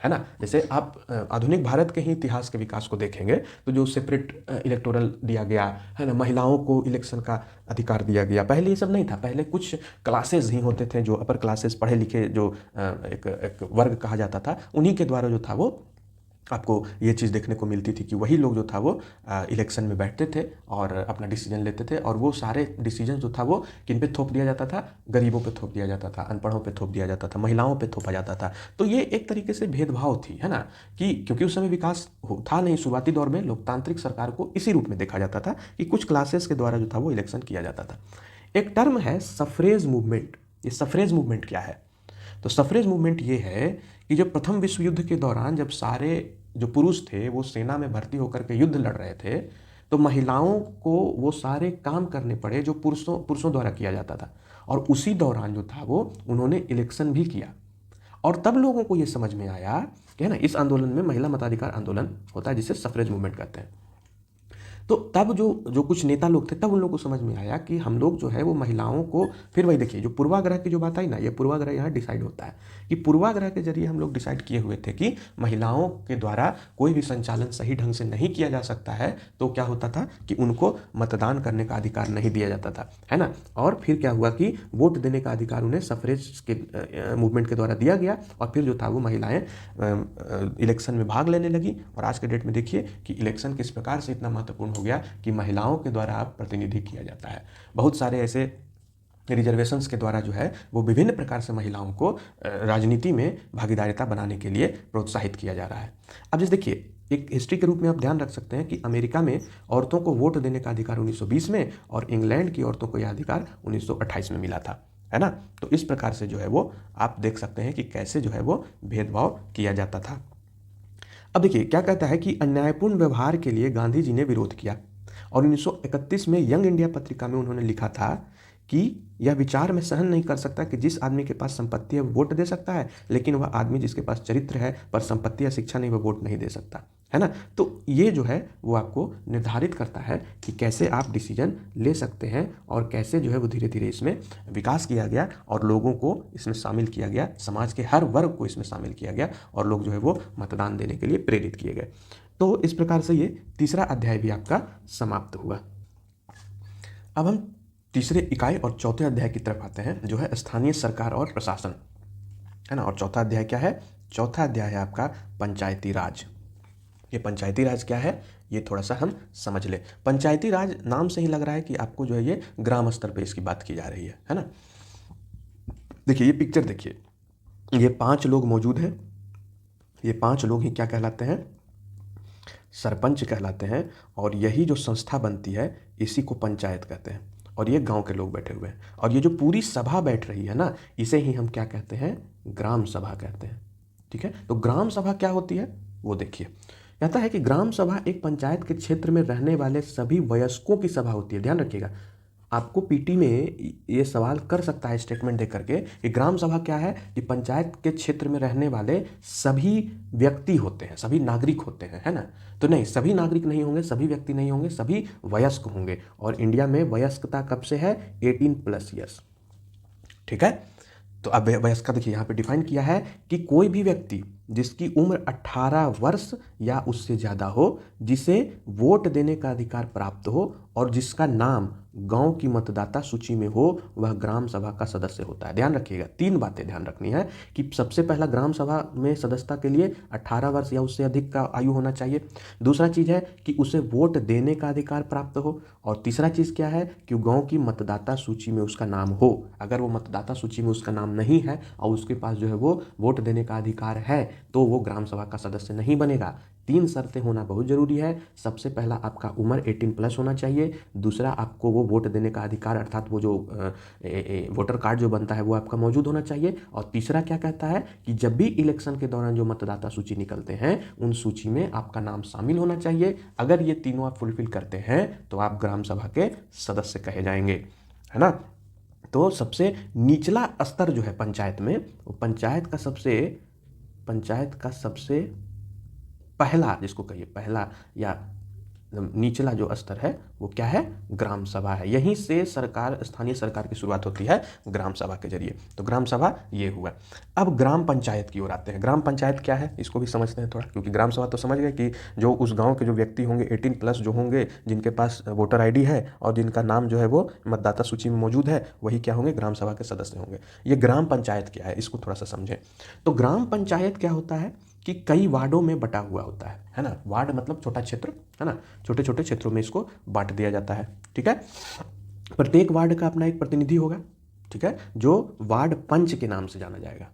है ना। जैसे आप आधुनिक भारत के ही इतिहास के विकास को देखेंगे तो जो सेपरेट इलेक्टोरल दिया गया है ना, महिलाओं को इलेक्शन का अधिकार दिया गया। पहले ये सब नहीं था, पहले कुछ क्लासेस ही होते थे जो अपर क्लासेस, पढ़े लिखे जो एक वर्ग कहा जाता था, उन्हीं के द्वारा जो था वो आपको ये चीज़ देखने को मिलती थी कि वही लोग जो था वो इलेक्शन में बैठते थे और अपना डिसीजन लेते थे। और वो सारे डिसीजन जो था वो किन पे थोप दिया जाता था, गरीबों पे थोप दिया जाता था, अनपढ़ों पे थोप दिया जाता था, महिलाओं पे थोपा जाता था। तो ये एक तरीके से भेदभाव थी, है ना, कि क्योंकि उस समय विकास था नहीं। शुरुआती दौर में लोकतांत्रिक सरकार को इसी रूप में देखा जाता था कि कुछ क्लासेस के द्वारा जो था वो इलेक्शन किया जाता था। एक टर्म है सफरेज मूवमेंट। ये सफरेज मूवमेंट क्या है, तो सफरेज मूवमेंट ये है कि जब प्रथम विश्व युद्ध के दौरान जब सारे जो पुरुष थे वो सेना में भर्ती होकर के युद्ध लड़ रहे थे, तो महिलाओं को वो सारे काम करने पड़े जो पुरुषों द्वारा किया जाता था। और उसी दौरान जो था वो उन्होंने इलेक्शन भी किया। और तब लोगों को ये समझ में आया कि है ना, इस आंदोलन में महिला मताधिकार आंदोलन होता है जिसे सफरेज मूवमेंट कहते हैं। तो तब जो कुछ नेता लोग थे, तब उन लोगों को समझ में आया कि हम लोग जो है वो महिलाओं को, फिर वही देखिए जो पूर्वाग्रह की जो बात आई ना, ये पूर्वाग्रह यहाँ डिसाइड होता है कि पूर्वाग्रह के जरिए हम लोग डिसाइड किए हुए थे कि महिलाओं के द्वारा कोई भी संचालन सही ढंग से नहीं किया जा सकता है। तो क्या होता था कि उनको मतदान करने का अधिकार नहीं दिया जाता था, है ना। और फिर क्या हुआ कि वोट देने का अधिकार उन्हें सफरेज के मूवमेंट के द्वारा दिया गया, और फिर जो था वो महिलाएं इलेक्शन में भाग लेने लगी। और आज के डेट में देखिए कि इलेक्शन किस प्रकार से इतना महत्वपूर्ण हो गया कि महिलाओं के द्वारा अब प्रतिनिधि किया जाता है। बहुत सारे ऐसे रिजर्वेशंस के द्वारा जो है वो विभिन्न प्रकार से महिलाओं को राजनीति में भागीदारिता बनाने के लिए प्रोत्साहित किया जा रहा है। अब जैसे देखिए एक हिस्ट्री के रूप में आप ध्यान रख सकते हैं कि अमेरिका में औरतों को वोट देने का अधिकार 1920 में, और इंग्लैंड की औरतों को यह अधिकार 1928 में मिला था, है ना। तो इस प्रकार से जो है वो आप देख सकते हैं कि कैसे जो है वो भेदभाव किया जाता था। अब देखिए क्या कहता है कि अन्यायपूर्ण व्यवहार के लिए गांधी जी ने विरोध किया, और 1931 में यंग इंडिया पत्रिका में उन्होंने लिखा था कि यह विचार मैं सहन नहीं कर सकता कि जिस आदमी के पास संपत्ति है वो वोट दे सकता है, लेकिन वह आदमी जिसके पास चरित्र है पर संपत्ति या शिक्षा नहीं, वह वोट नहीं दे सकता, है ना। तो ये जो है वो आपको निर्धारित करता है कि कैसे आप डिसीजन ले सकते हैं, और कैसे जो है वो धीरे धीरे इसमें विकास किया गया और लोगों को इसमें शामिल किया गया, समाज के हर वर्ग को इसमें शामिल किया गया, और लोग जो है वो मतदान देने के लिए प्रेरित किए गए। तो इस प्रकार से ये तीसरा अध्याय भी आपका समाप्त हुआ। अब हम तीसरे इकाई और चौथे अध्याय की तरफ आते हैं, जो है स्थानीय सरकार और प्रशासन, है ना। और चौथा अध्याय क्या है, चौथा अध्याय है आपका पंचायती राज। ये पंचायती राज क्या है ये थोड़ा सा हम समझ ले। पंचायती राज नाम से ही लग रहा है कि आपको जो है ये ग्राम स्तर पे इसकी बात की जा रही है ना। देखिए ये पिक्चर देखिए, ये 5 लोग मौजूद हैं। ये 5 लोग ही क्या कहलाते हैं? सरपंच कहलाते हैं। और यही जो संस्था बनती है इसी को पंचायत कहते हैं। और ये गांव के लोग बैठे हुए हैं। और ये जो पूरी सभा बैठ रही है ना, इसे ही हम क्या कहते हैं? ग्राम सभा कहते हैं। ठीक है, तो ग्राम सभा क्या होती है वो देखिए। कहता है कि ग्राम सभा एक पंचायत के क्षेत्र में रहने वाले सभी वयस्कों की सभा होती है। ध्यान रखिएगा, आपको पीटी में ये सवाल कर सकता है स्टेटमेंट दे करके कि ग्राम सभा क्या है? कि पंचायत के क्षेत्र में रहने वाले सभी व्यक्ति होते हैं, सभी नागरिक होते हैं, है ना? तो नहीं, सभी नागरिक नहीं होंगे, सभी व्यक्ति नहीं होंगे, सभी वयस्क होंगे। और इंडिया में वयस्कता कब से है? 18+ ईयर्स। ठीक है, तो अब वयस्क का देखिए यहाँ पे डिफाइन किया है कि कोई भी व्यक्ति जिसकी उम्र 18 वर्ष या उससे ज़्यादा हो, जिसे वोट देने का अधिकार प्राप्त हो और जिसका नाम गांव की मतदाता सूची में हो, वह ग्राम सभा का सदस्य होता है। ध्यान रखिएगा, 3 बातें ध्यान रखनी है कि सबसे पहला ग्राम सभा में सदस्यता के लिए 18 वर्ष या उससे अधिक का आयु होना चाहिए। दूसरा चीज़ है कि उसे वोट देने का अधिकार प्राप्त हो। और तीसरा चीज़ क्या है कि गांव की मतदाता सूची में उसका नाम हो। अगर वो मतदाता सूची में उसका नाम नहीं है और उसके पास जो है वो वोट देने का अधिकार है, तो वो ग्राम सभा का सदस्य नहीं बनेगा। 3 शर्तें होना बहुत ज़रूरी है। सबसे पहला आपका उम्र 18+ होना चाहिए। दूसरा, आपको वो वोट देने का अधिकार अर्थात वो जो वोटर कार्ड जो बनता है वो आपका मौजूद होना चाहिए। और तीसरा क्या कहता है कि जब भी इलेक्शन के दौरान जो मतदाता सूची निकलते हैं उन सूची में आपका नाम शामिल होना चाहिए। अगर ये तीनों आप फुलफिल करते हैं तो आप ग्राम सभा के सदस्य कहे जाएंगे, है ना? तो सबसे निचला स्तर जो है पंचायत में, वो पंचायत का सबसे पहला, जिसको कहिए पहला या निचला जो स्तर है वो क्या है? ग्राम सभा है। यहीं से सरकार, स्थानीय सरकार की शुरुआत होती है ग्राम सभा के जरिए। तो ग्राम सभा ये हुआ। अब ग्राम पंचायत की ओर आते हैं। ग्राम पंचायत क्या है इसको भी समझते हैं थोड़ा, क्योंकि ग्राम सभा तो समझ गए कि जो उस गांव के जो व्यक्ति होंगे 18+ जो होंगे, जिनके पास वोटर आईडी है और जिनका नाम जो है वो मतदाता सूची में मौजूद है, वही क्या होंगे? ग्राम सभा के सदस्य होंगे। ये ग्राम पंचायत क्या है इसको थोड़ा सा समझें। तो ग्राम पंचायत क्या होता है कि कई वार्डों में बटा हुआ होता है ना? वार्ड मतलब छोटा क्षेत्र, है ना? छोटे छोटे क्षेत्रों में इसको बांट दिया जाता है। ठीक है, प्रत्येक वार्ड का अपना एक प्रतिनिधि होगा, ठीक है, जो वार्ड पंच के नाम से जाना जाएगा।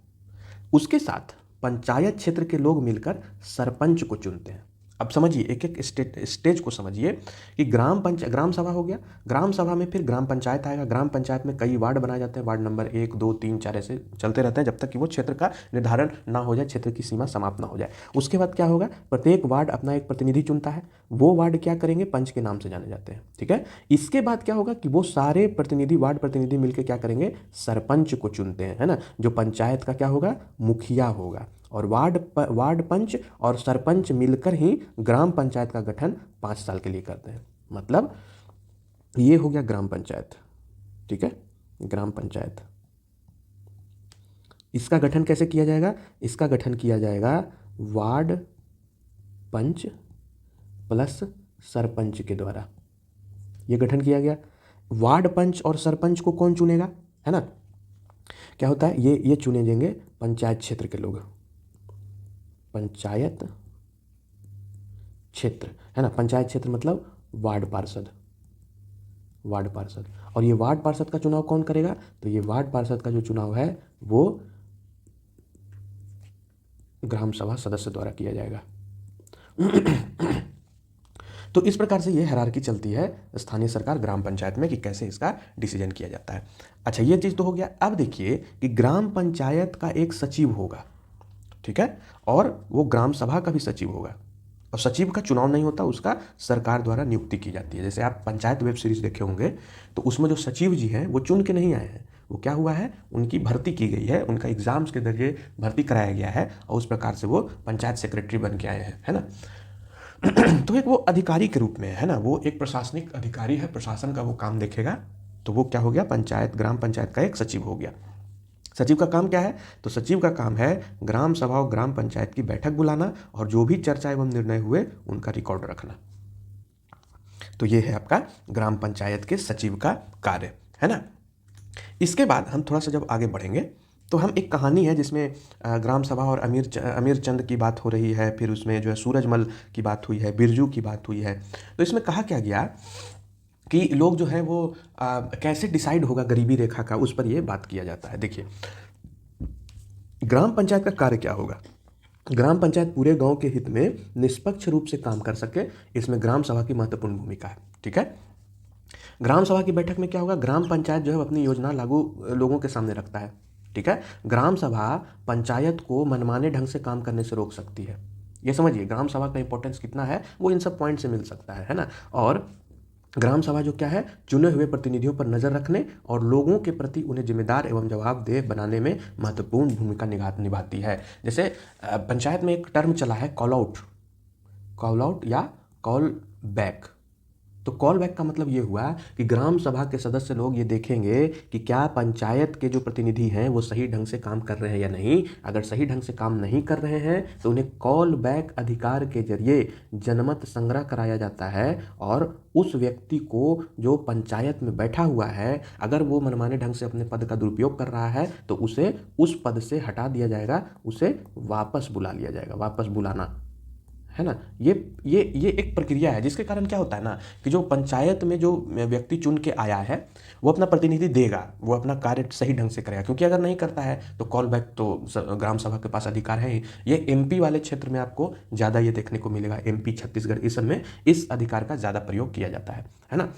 उसके साथ पंचायत क्षेत्र के लोग मिलकर सरपंच को चुनते हैं। अब समझिए, एक एक स्टेज को समझिए कि ग्राम सभा हो गया। ग्राम सभा में फिर ग्राम पंचायत आएगा। ग्राम पंचायत में कई वार्ड बनाए जाते हैं, वार्ड नंबर 1, 2, 3, 4 ऐसे चलते रहते हैं जब तक कि वो क्षेत्र का निर्धारण ना हो जाए, क्षेत्र की सीमा समाप्त ना हो जाए। उसके बाद क्या होगा? प्रत्येक वार्ड अपना एक प्रतिनिधि चुनता है। वो वार्ड क्या करेंगे? पंच के नाम से जाने जाते हैं। ठीक है, इसके बाद क्या होगा कि वो सारे प्रतिनिधि, वार्ड प्रतिनिधि मिलकर क्या करेंगे? सरपंच को चुनते हैं, है ना? जो पंचायत का क्या होगा? मुखिया होगा। और वार्ड पंच और सरपंच मिलकर ही ग्राम पंचायत का गठन 5 साल के लिए करते हैं। मतलब ये हो गया ग्राम पंचायत। ठीक है, ग्राम पंचायत। इसका गठन कैसे किया जाएगा? इसका गठन किया जाएगा वार्ड पंच प्लस सरपंच के द्वारा। ये गठन किया गया। वार्ड पंच और सरपंच को कौन चुनेगा? है ना, क्या होता है? ये चुने जाएंगे पंचायत क्षेत्र के लोग। पंचायत क्षेत्र, है ना? पंचायत क्षेत्र मतलब वार्ड पार्षद। वार्ड पार्षद। और ये वार्ड पार्षद का चुनाव कौन करेगा? तो ये वार्ड पार्षद का जो चुनाव है वो ग्राम सभा सदस्य द्वारा किया जाएगा। तो इस प्रकार से ये हायरार्की चलती है स्थानीय सरकार ग्राम पंचायत में कि कैसे इसका डिसीजन किया जाता है। अच्छा, ये चीज़ तो हो गया। अब देखिए कि ग्राम पंचायत का एक सचिव होगा, ठीक है, और वो ग्राम सभा का भी सचिव होगा। और सचिव का चुनाव नहीं होता, उसका सरकार द्वारा नियुक्ति की जाती है। जैसे आप पंचायत वेब सीरीज देखे होंगे तो उसमें जो सचिव जी हैं वो चुन के नहीं आए हैं, वो क्या हुआ है? उनकी भर्ती की गई है, उनका एग्जाम्स के जरिए भर्ती कराया गया है और उस प्रकार से वो पंचायत सेक्रेटरी बन के आए हैं, है ना? तो एक वो अधिकारी के रूप में है ना, वो एक प्रशासनिक अधिकारी है, प्रशासन का वो काम देखेगा। तो वो क्या हो गया? पंचायत, ग्राम पंचायत का एक सचिव हो गया। सचिव का काम क्या है? तो सचिव का काम है ग्राम सभा और ग्राम पंचायत की बैठक बुलाना और जो भी चर्चा एवं निर्णय हुए उनका रिकॉर्ड रखना। तो ये है आपका ग्राम पंचायत के सचिव का कार्य, है ना? इसके बाद हम थोड़ा सा जब आगे बढ़ेंगे तो हम एक कहानी है जिसमें ग्राम सभा और अमीर चंद की बात हो रही है, फिर उसमें जो है सूरजमल की बात हुई है, बिरजू की बात हुई है। तो इसमें कहा क्या गया कि लोग जो है वो कैसे डिसाइड होगा गरीबी रेखा का, उस पर ये बात किया जाता है। देखिए, ग्राम पंचायत का कार्य क्या होगा। ग्राम पंचायत पूरे गांव के हित में निष्पक्ष रूप से काम कर सके, इसमें ग्राम सभा की महत्वपूर्ण भूमिका है। ठीक है, ग्राम सभा की बैठक में क्या होगा, ग्राम पंचायत जो है अपनी योजना लागू लोगों के सामने रखता है। ठीक है, ग्राम सभा पंचायत को मनमाने ढंग से काम करने से रोक सकती है। ये समझिए ग्राम सभा का इंपॉर्टेंस कितना है, वो इन सब पॉइंट से मिल सकता है ना। और ग्राम सभा जो क्या है, चुने हुए प्रतिनिधियों पर नजर रखने और लोगों के प्रति उन्हें जिम्मेदार एवं जवाबदेह बनाने में महत्वपूर्ण भूमिका निभाती है। जैसे पंचायत में एक टर्म चला है कॉल आउट या कॉल बैक। तो कॉल बैक का मतलब ये हुआ कि ग्राम सभा के सदस्य लोग ये देखेंगे कि क्या पंचायत के जो प्रतिनिधि हैं वो सही ढंग से काम कर रहे हैं या नहीं। अगर सही ढंग से काम नहीं कर रहे हैं तो उन्हें कॉल बैक अधिकार के जरिए जनमत संग्रह कराया जाता है, और उस व्यक्ति को जो पंचायत में बैठा हुआ है, अगर वो मनमाने ढंग से अपने पद का दुरुपयोग कर रहा है तो उसे उस पद से हटा दिया जाएगा, उसे वापस बुला लिया जाएगा। वापस बुलाना है ना, ये एक प्रक्रिया है, जिसके कारण क्या होता है ना कि जो पंचायत में जो व्यक्ति चुन के आया है वो अपना प्रतिनिधि देगा, वो अपना कार्य सही ढंग से करेगा। क्योंकि अगर नहीं करता है तो कॉल बैक तो ग्राम सभा के पास अधिकार है ही। ये एमपी वाले क्षेत्र में आपको ज़्यादा ये देखने को मिलेगा, एमपी, छत्तीसगढ़, इस सब में इस अधिकार का ज़्यादा प्रयोग किया जाता है ना।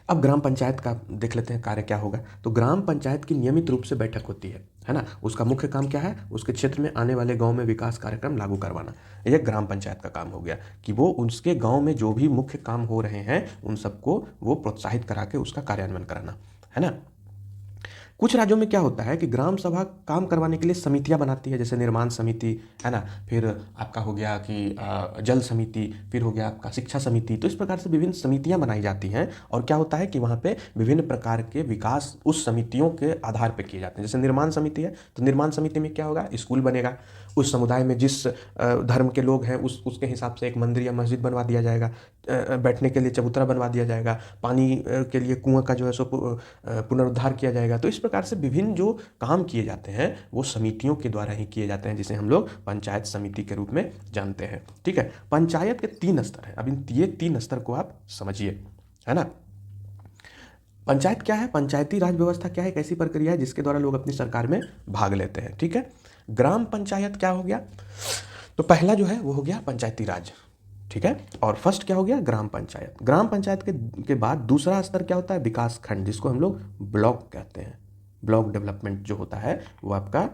अब ग्राम पंचायत का देख लेते हैं कार्य क्या होगा। तो ग्राम पंचायत की नियमित रूप से बैठक होती है ना। उसका मुख्य काम क्या है, उसके क्षेत्र में आने वाले गांव में विकास कार्यक्रम लागू करवाना। यह ग्राम पंचायत का काम हो गया कि वो उसके गांव में जो भी मुख्य काम हो रहे हैं उन सबको वो प्रोत्साहित करा के उसका कार्यान्वयन कराना, है ना। कुछ राज्यों में क्या होता है कि ग्राम सभा काम करवाने के लिए समितियां बनाती है, जैसे निर्माण समिति, है ना, फिर आपका हो गया कि जल समिति, फिर हो गया आपका शिक्षा समिति। तो इस प्रकार से विभिन्न समितियां बनाई जाती हैं, और क्या होता है कि वहाँ पे विभिन्न प्रकार के विकास उस समितियों के आधार पर किए जाते हैं। जैसे निर्माण समिति है तो निर्माण समिति में क्या होगा, स्कूल बनेगा, उस समुदाय में जिस धर्म के लोग हैं उसके हिसाब से एक मंदिर या मस्जिद बनवा दिया जाएगा, बैठने के लिए चबूतरा बनवा दिया जाएगा, पानी के लिए कुआं का जो है सो पुनरुद्धार किया जाएगा। तो इस प्रकार से विभिन्न जो काम किए जाते हैं वो समितियों के द्वारा ही किए जाते हैं, जिसे हम लोग पंचायत समिति के रूप में जानते हैं। ठीक है, पंचायत के 3 स्तर हैं। अब ये 3 स्तर को आप समझिए, है ना। पंचायत क्या है, पंचायती राज व्यवस्था क्या है, एक ऐसी प्रक्रिया है जिसके द्वारा लोग अपनी सरकार में भाग लेते हैं। ठीक है, ग्राम पंचायत क्या हो गया, तो पहला जो है वो हो गया पंचायती राज। ठीक है, और फर्स्ट क्या हो गया, ग्राम पंचायत। ग्राम पंचायत के बाद दूसरा स्तर क्या होता है, विकास खंड, जिसको हम लोग ब्लॉक कहते हैं। ब्लॉक डेवलपमेंट जो होता है वो आपका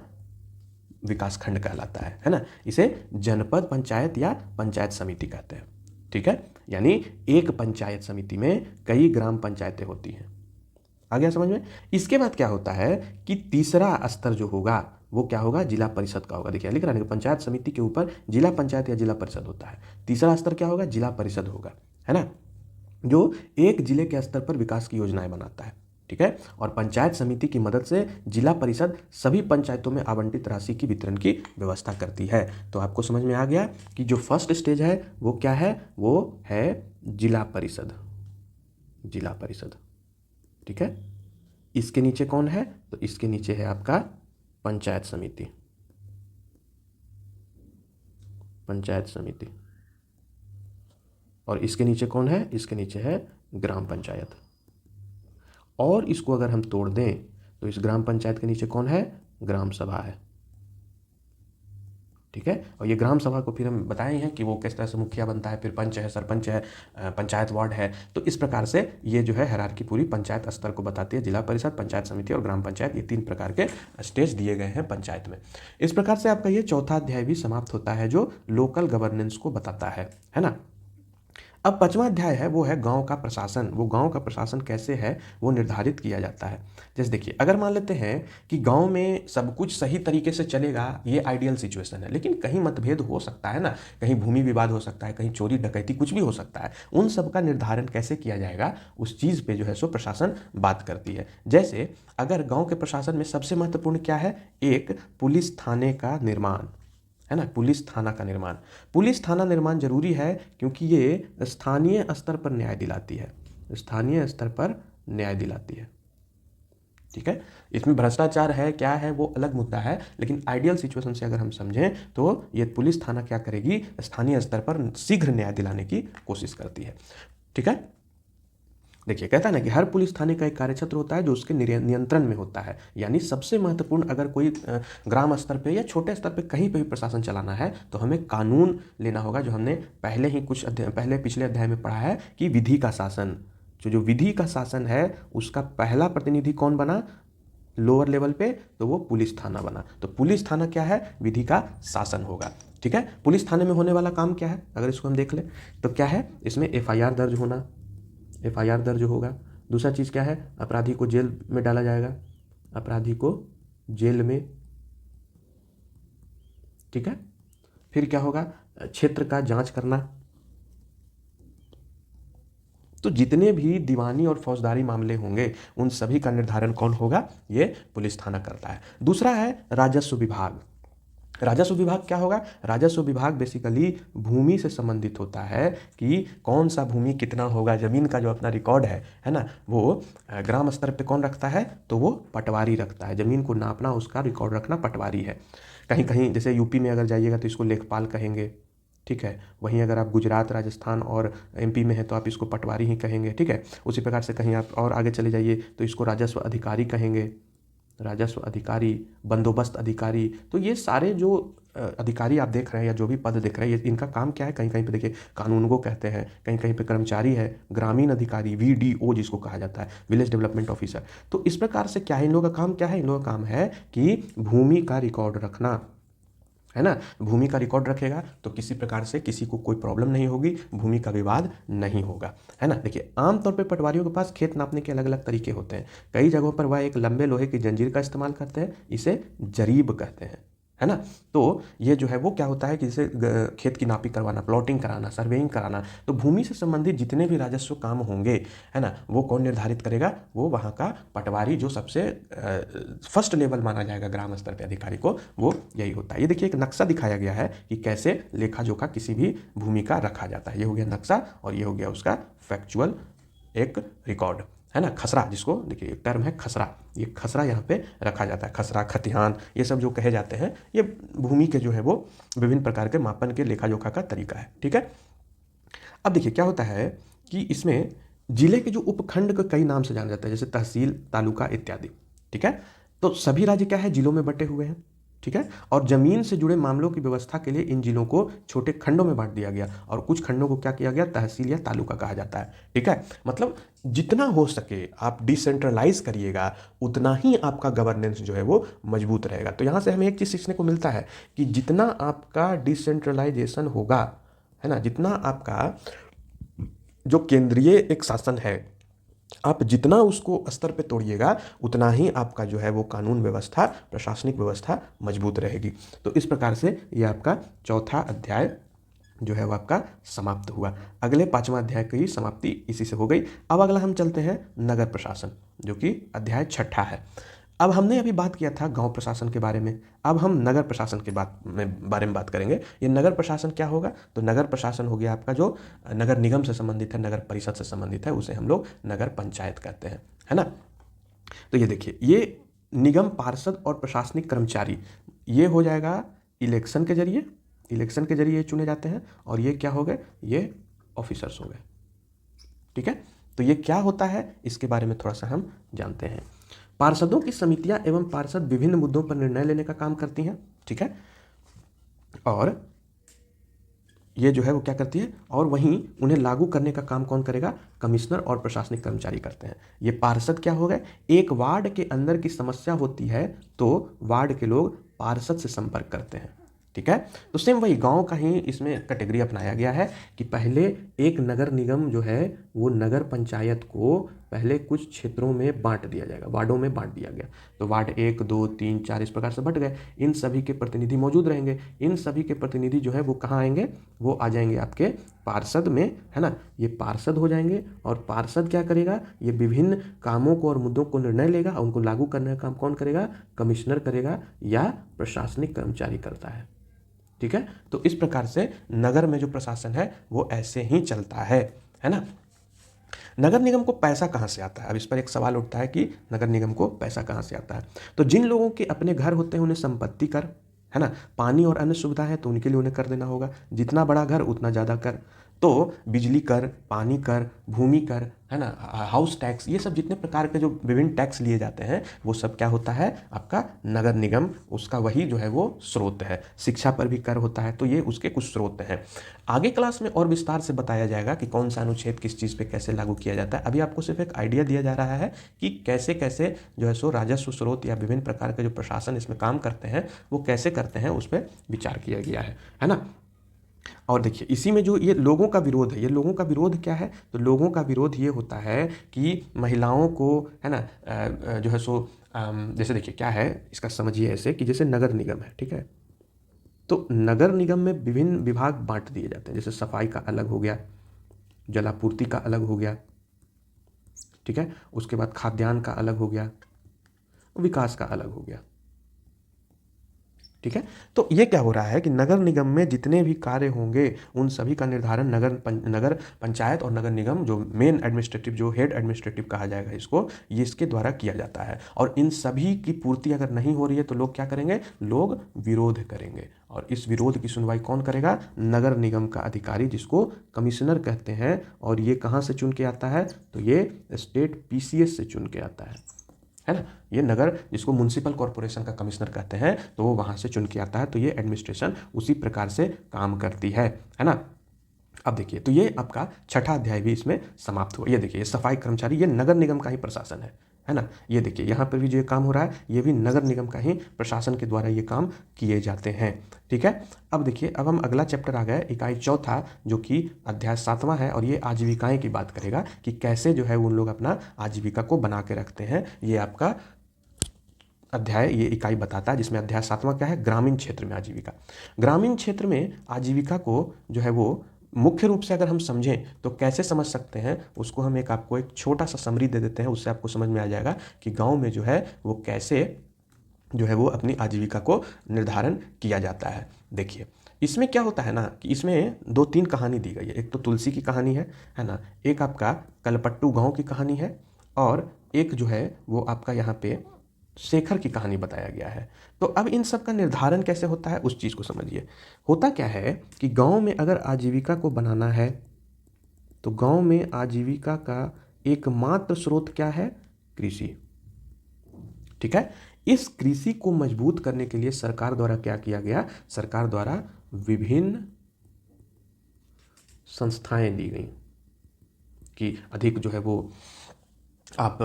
विकास खंड कहलाता है ना। इसे जनपद पंचायत या पंचायत समिति कहते हैं। ठीक है, यानी एक पंचायत समिति में कई ग्राम पंचायतें होती हैं। आ गया समझ में। इसके बाद क्या होता है कि तीसरा स्तर जो होगा वो क्या होगा, जिला परिषद का होगा। देखिए लिख रहा है, पंचायत समिति के ऊपर जिला पंचायत या जिला परिषद होता है। तीसरा स्तर क्या होगा, जिला परिषद होगा, है ना, जो एक जिले के स्तर पर विकास की योजनाएं बनाता है। ठीक है, और पंचायत समिति की मदद से जिला परिषद सभी पंचायतों में आवंटित राशि की वितरण की व्यवस्था करती है। तो आपको समझ में आ गया कि जो फर्स्ट स्टेज है वो क्या है, वो है जिला परिषद। जिला परिषद, ठीक है। इसके नीचे कौन है, तो इसके नीचे है आपका पंचायत समिति। पंचायत समिति, और इसके नीचे कौन है, इसके नीचे है ग्राम पंचायत। और इसको अगर हम तोड़ दें तो इस ग्राम पंचायत के नीचे कौन है, ग्राम सभा है। ठीक है, और ये ग्राम सभा को फिर हम बताए हैं कि वो किस तरह से मुखिया बनता है, फिर पंच है, सरपंच है, पंचायत वार्ड है। तो इस प्रकार से ये जो है हायरार्की पूरी पंचायत स्तर को बताती है। जिला परिषद, पंचायत समिति और ग्राम पंचायत, ये 3 प्रकार के स्टेज दिए गए हैं पंचायत में। इस प्रकार से आपका ये चौथा अध्याय भी समाप्त होता है जो लोकल गवर्नेंस को बताता है ना। अब 5वां अध्याय है वो है गांव का प्रशासन। वो गांव का प्रशासन कैसे है वो निर्धारित किया जाता है। जैसे देखिए, अगर मान लेते हैं कि गांव में सब कुछ सही तरीके से चलेगा, ये आइडियल सिचुएशन है, लेकिन कहीं मतभेद हो सकता है ना, कहीं भूमि विवाद हो सकता है, कहीं चोरी डकैती कुछ भी हो सकता है। उन सब का निर्धारण कैसे किया जाएगा उस चीज़ पे जो है सो प्रशासन बात करती है। जैसे अगर गाँव के प्रशासन में सबसे महत्वपूर्ण क्या है, एक पुलिस थाने का निर्माण, है ना, पुलिस थाना का निर्माण। पुलिस थाना निर्माण जरूरी है क्योंकि ये स्थानीय स्तर पर न्याय दिलाती है। स्थानीय स्तर पर न्याय दिलाती है। ठीक है, इसमें भ्रष्टाचार है क्या है वो अलग मुद्दा है, लेकिन आइडियल सिचुएशन से अगर हम समझें तो ये पुलिस थाना क्या करेगी, स्थानीय स्तर पर शीघ्र न्याय दिलाने की कोशिश करती है। ठीक है, देखिए कहता है ना कि हर पुलिस थाने का एक कार्यक्षेत्र होता है जो उसके नियंत्रण में होता है। यानी सबसे महत्वपूर्ण अगर कोई ग्राम स्तर पे या छोटे स्तर पे कहीं पे भी प्रशासन चलाना है तो हमें कानून लेना होगा, जो हमने पहले ही कुछ पहले पिछले अध्याय में पढ़ा है कि विधि का शासन। जो विधि का शासन है उसका पहला प्रतिनिधि कौन बना लोअर लेवल पे, तो वो पुलिस थाना बना। तो पुलिस थाना क्या है, विधि का शासन होगा। ठीक है, पुलिस थाने में होने वाला काम क्या है, अगर इसको हम देख लें तो क्या है, इसमें एफआईआर दर्ज होना, एफआईआर दर्ज होगा। दूसरा चीज़ क्या है, अपराधी को जेल में डाला जाएगा, अपराधी को जेल में। ठीक है, फिर क्या होगा, क्षेत्र का जांच करना। तो जितने भी दीवानी और फौजदारी मामले होंगे उन सभी का निर्धारण कौन होगा, ये पुलिस थाना करता है। दूसरा है राजस्व विभाग। राजस्व विभाग क्या होगा, राजस्व विभाग बेसिकली भूमि से संबंधित होता है कि कौन सा भूमि कितना होगा, जमीन का जो अपना रिकॉर्ड है ना, वो ग्राम स्तर पे कौन रखता है, तो वो पटवारी रखता है। जमीन को नापना, उसका रिकॉर्ड रखना पटवारी है। कहीं कहीं जैसे यूपी में अगर जाइएगा तो इसको लेखपाल कहेंगे। ठीक है, वहीं अगर आप गुजरात, राजस्थान और एमपी में हैं तो आप इसको पटवारी ही कहेंगे। ठीक है, उसी प्रकार से कहीं आप और आगे चले जाइए तो इसको राजस्व अधिकारी कहेंगे, राजस्व अधिकारी, बंदोबस्त अधिकारी। तो ये सारे जो अधिकारी आप देख रहे हैं या जो भी पद देख रहे हैं, ये इनका काम क्या है, कहीं कहीं पे देखिए कानून को कहते हैं, कहीं कहीं पे कर्मचारी है, ग्रामीण अधिकारी वीडीओ जिसको कहा जाता है, विलेज डेवलपमेंट ऑफिसर। तो इस प्रकार से क्या है, इन लोगों का काम क्या है, इन लोगों का काम है कि भूमि का रिकॉर्ड रखना, है ना। भूमि का रिकॉर्ड रखेगा तो किसी प्रकार से किसी को कोई प्रॉब्लम नहीं होगी, भूमि का विवाद नहीं होगा, है ना। देखिए आमतौर पे पटवारियों के पास खेत नापने के अलग अलग तरीके होते हैं। कई जगहों पर वह एक लंबे लोहे की जंजीर का इस्तेमाल करते हैं, इसे जरीब कहते हैं, है ना। तो ये जो है वो क्या होता है कि जैसे खेत की नापी करवाना, प्लॉटिंग कराना, सर्वेइंग कराना, तो भूमि से संबंधित जितने भी राजस्व काम होंगे, है ना, वो कौन निर्धारित करेगा, वो वहाँ का पटवारी, जो सबसे फर्स्ट लेवल माना जाएगा ग्राम स्तर पे अधिकारी को, वो यही होता है। ये देखिए एक नक्शा दिखाया गया है कि कैसे लेखा जोखा किसी भी भूमि का रखा जाता है। ये हो गया नक्शा और ये हो गया उसका फैक्चुअल एक रिकॉर्ड, है ना। खसरा, जिसको देखिए एक टर्म है खसरा, ये खसरा यहाँ पे रखा जाता है। खसरा, खतिहान, ये सब जो कहे जाते हैं, ये भूमि के जो है वो विभिन्न प्रकार के मापन के लेखा जोखा का तरीका है। ठीक है, अब देखिए क्या होता है कि इसमें जिले के जो उपखंड को कई नाम से जाना जाता है, जैसे तहसील, तालुका इत्यादि। ठीक है, तो सभी राज्य क्या है, जिलों में बटे हुए हैं। ठीक है, और जमीन से जुड़े मामलों की व्यवस्था के लिए इन जिलों को छोटे खंडों में बांट दिया गया और कुछ खंडों को क्या किया गया, तहसील या तालुका कहा जाता है। ठीक है, मतलब जितना हो सके आप डिसेंट्रलाइज करिएगा, उतना ही आपका गवर्नेंस जो है वो मजबूत रहेगा। तो यहाँ से हमें एक चीज़ सीखने को मिलता है कि जितना आपका डिसेंट्रलाइजेशन होगा, है ना, जितना आपका जो केंद्रीय एक शासन है, आप जितना उसको स्तर पे तोड़िएगा, उतना ही आपका जो है वो कानून व्यवस्था, प्रशासनिक व्यवस्था मजबूत रहेगी। तो इस प्रकार से ये आपका चौथा अध्याय जो है वो आपका समाप्त हुआ। अगले पांचवा अध्याय की समाप्ति इसी से हो गई। अब अगला हम चलते हैं नगर प्रशासन, जो कि अध्याय छठा है। अब हमने अभी बात किया था गांव प्रशासन के बारे में, अब हम नगर प्रशासन के बारे में बात करेंगे। ये नगर प्रशासन क्या होगा, तो नगर प्रशासन हो गया आपका जो नगर निगम से संबंधित है, नगर परिषद से संबंधित है, उसे हम लोग नगर पंचायत कहते हैं, है ना। तो ये देखिए, ये निगम, पार्षद और प्रशासनिक कर्मचारी, ये हो जाएगा इलेक्शन के जरिए, इलेक्शन के जरिए चुने जाते हैं। और ये क्या हो गए, ये ऑफिसर्स हो गए। ठीक है, तो ये क्या होता है इसके बारे में थोड़ा सा हम जानते हैं। पार्षदों की समितियां एवं पार्षद विभिन्न मुद्दों पर निर्णय लेने का काम करती हैं। ठीक है, और ये जो है वो क्या करती है, और वहीं उन्हें लागू करने का काम कौन करेगा, कमिश्नर और प्रशासनिक कर्मचारी करते हैं। ये पार्षद क्या हो गए, एक वार्ड के अंदर की समस्या होती है तो वार्ड के लोग पार्षद से संपर्क करते हैं। ठीक है, तो सेम वही गांव का ही इसमें कैटेगरी अपनाया गया है कि पहले एक नगर निगम जो है वो नगर पंचायत को पहले कुछ क्षेत्रों में बांट दिया जाएगा, वार्डों में बांट दिया गया। तो वार्ड 1, 2, 3, 4 इस प्रकार से बट गए। इन सभी के प्रतिनिधि मौजूद रहेंगे। इन सभी के प्रतिनिधि जो है वो कहाँ आएंगे, वो आ जाएंगे आपके पार्षद में, है ना। ये पार्षद हो जाएंगे और पार्षद क्या करेगा, ये विभिन्न कामों को और मुद्दों को निर्णय लेगा और उनको लागू करने का काम कौन करेगा, कमिश्नर करेगा या प्रशासनिक कर्मचारी करता है। ठीक है, तो इस प्रकार से नगर में जो प्रशासन है वो ऐसे ही चलता है ना। नगर निगम को पैसा कहाँ से आता है, अब इस पर एक सवाल उठता है कि नगर निगम को पैसा कहाँ से आता है। तो जिन लोगों के अपने घर होते हैं उन्हें संपत्ति कर, है ना, पानी और अन्य सुविधा है तो उनके लिए उन्हें कर देना होगा। जितना बड़ा घर उतना ज़्यादा कर। तो बिजली कर, पानी कर, भूमि कर, है ना, हाउस टैक्स, ये सब जितने प्रकार के जो विभिन्न टैक्स लिए जाते हैं वो सब क्या होता है, आपका नगर निगम उसका वही जो है वो स्रोत है। शिक्षा पर भी कर होता है, तो ये उसके कुछ स्रोत हैं। आगे क्लास में और विस्तार से बताया जाएगा कि कौन सा अनुच्छेद किस चीज़ पे कैसे लागू किया जाता है। अभी आपको सिर्फ एक आइडिया दिया जा रहा है कि कैसे कैसे जो है सो राजस्व स्रोत या विभिन्न प्रकार के जो प्रशासन इसमें काम करते हैं वो कैसे करते हैं, उस पर विचार किया गया है ना। और देखिए इसी में जो ये लोगों का विरोध है, ये लोगों का विरोध क्या है, तो लोगों का विरोध ये होता है कि महिलाओं को, है ना, जो है सो जैसे देखिए क्या है, इसका समझिए ऐसे कि जैसे नगर निगम है, ठीक है, तो नगर निगम में विभिन्न विभाग बांट दिए जाते हैं। जैसे सफाई का अलग हो गया, जलापूर्ति का अलग हो गया, ठीक है, उसके बाद खाद्यान्न का अलग हो गया, विकास का अलग हो गया, ठीक है। तो ये क्या हो रहा है कि नगर निगम में जितने भी कार्य होंगे उन सभी का निर्धारण नगर पंचायत और नगर निगम जो मेन एडमिनिस्ट्रेटिव, जो हेड एडमिनिस्ट्रेटिव कहा जाएगा इसको, ये इसके द्वारा किया जाता है। और इन सभी की पूर्ति अगर नहीं हो रही है तो लोग क्या करेंगे, लोग विरोध करेंगे। और इस विरोध की सुनवाई कौन करेगा, नगर निगम का अधिकारी, जिसको कमिश्नर कहते हैं। और ये कहाँ से चुन के आता है, तो ये स्टेट PCS से चुन के आता है ना। ये नगर, जिसको म्युनिसिपल कॉरपोरेशन का कमिश्नर कहते हैं, तो वो वहाँ से चुन के आता है। तो ये एडमिनिस्ट्रेशन उसी प्रकार से काम करती है ना। अब देखिए, तो ये आपका छठा अध्याय भी इसमें समाप्त हुआ। ये देखिए, ये सफाई कर्मचारी, ये नगर निगम का ही प्रशासन है ना। ये देखिए यहाँ पर भी जो ये काम हो रहा है ये भी नगर निगम का ही प्रशासन के द्वारा ये काम किए जाते हैं, ठीक है। अब देखिए, अब हम अगला चैप्टर आ गए, इकाई चौथा, जो कि अध्याय 7वां है। और ये आजीविकाएं की बात करेगा कि कैसे जो है उन लोग अपना आजीविका को बना के रखते हैं। ये आपका अध्याय, ये इकाई बताता है, जिसमें अध्याय 7वां क्या है, ग्रामीण क्षेत्र में आजीविका। ग्रामीण क्षेत्र में आजीविका को जो है वो मुख्य रूप से अगर हम समझें तो कैसे समझ सकते हैं, उसको हम आपको एक छोटा सा समरी दे देते हैं। उससे आपको समझ में आ जाएगा कि गांव में जो है वो कैसे जो है वो अपनी आजीविका को निर्धारण किया जाता है। देखिए इसमें क्या होता है ना, कि इसमें 2-3 कहानी दी गई है। एक तो तुलसी की कहानी है ना, एक आपका कलपट्टू गांव की कहानी है, और एक जो है वो आपका यहाँ पे शेखर की कहानी बताया गया है। तो अब इन सब का निर्धारण कैसे होता है उस चीज़ को समझिए। होता क्या है कि गांव में अगर आजीविका को बनाना है तो गांव में आजीविका का एकमात्र स्रोत क्या है, कृषि, ठीक है। इस कृषि को मजबूत करने के लिए सरकार द्वारा क्या किया गया, सरकार द्वारा विभिन्न संस्थाएं दी गई कि अधिक जो है वो आप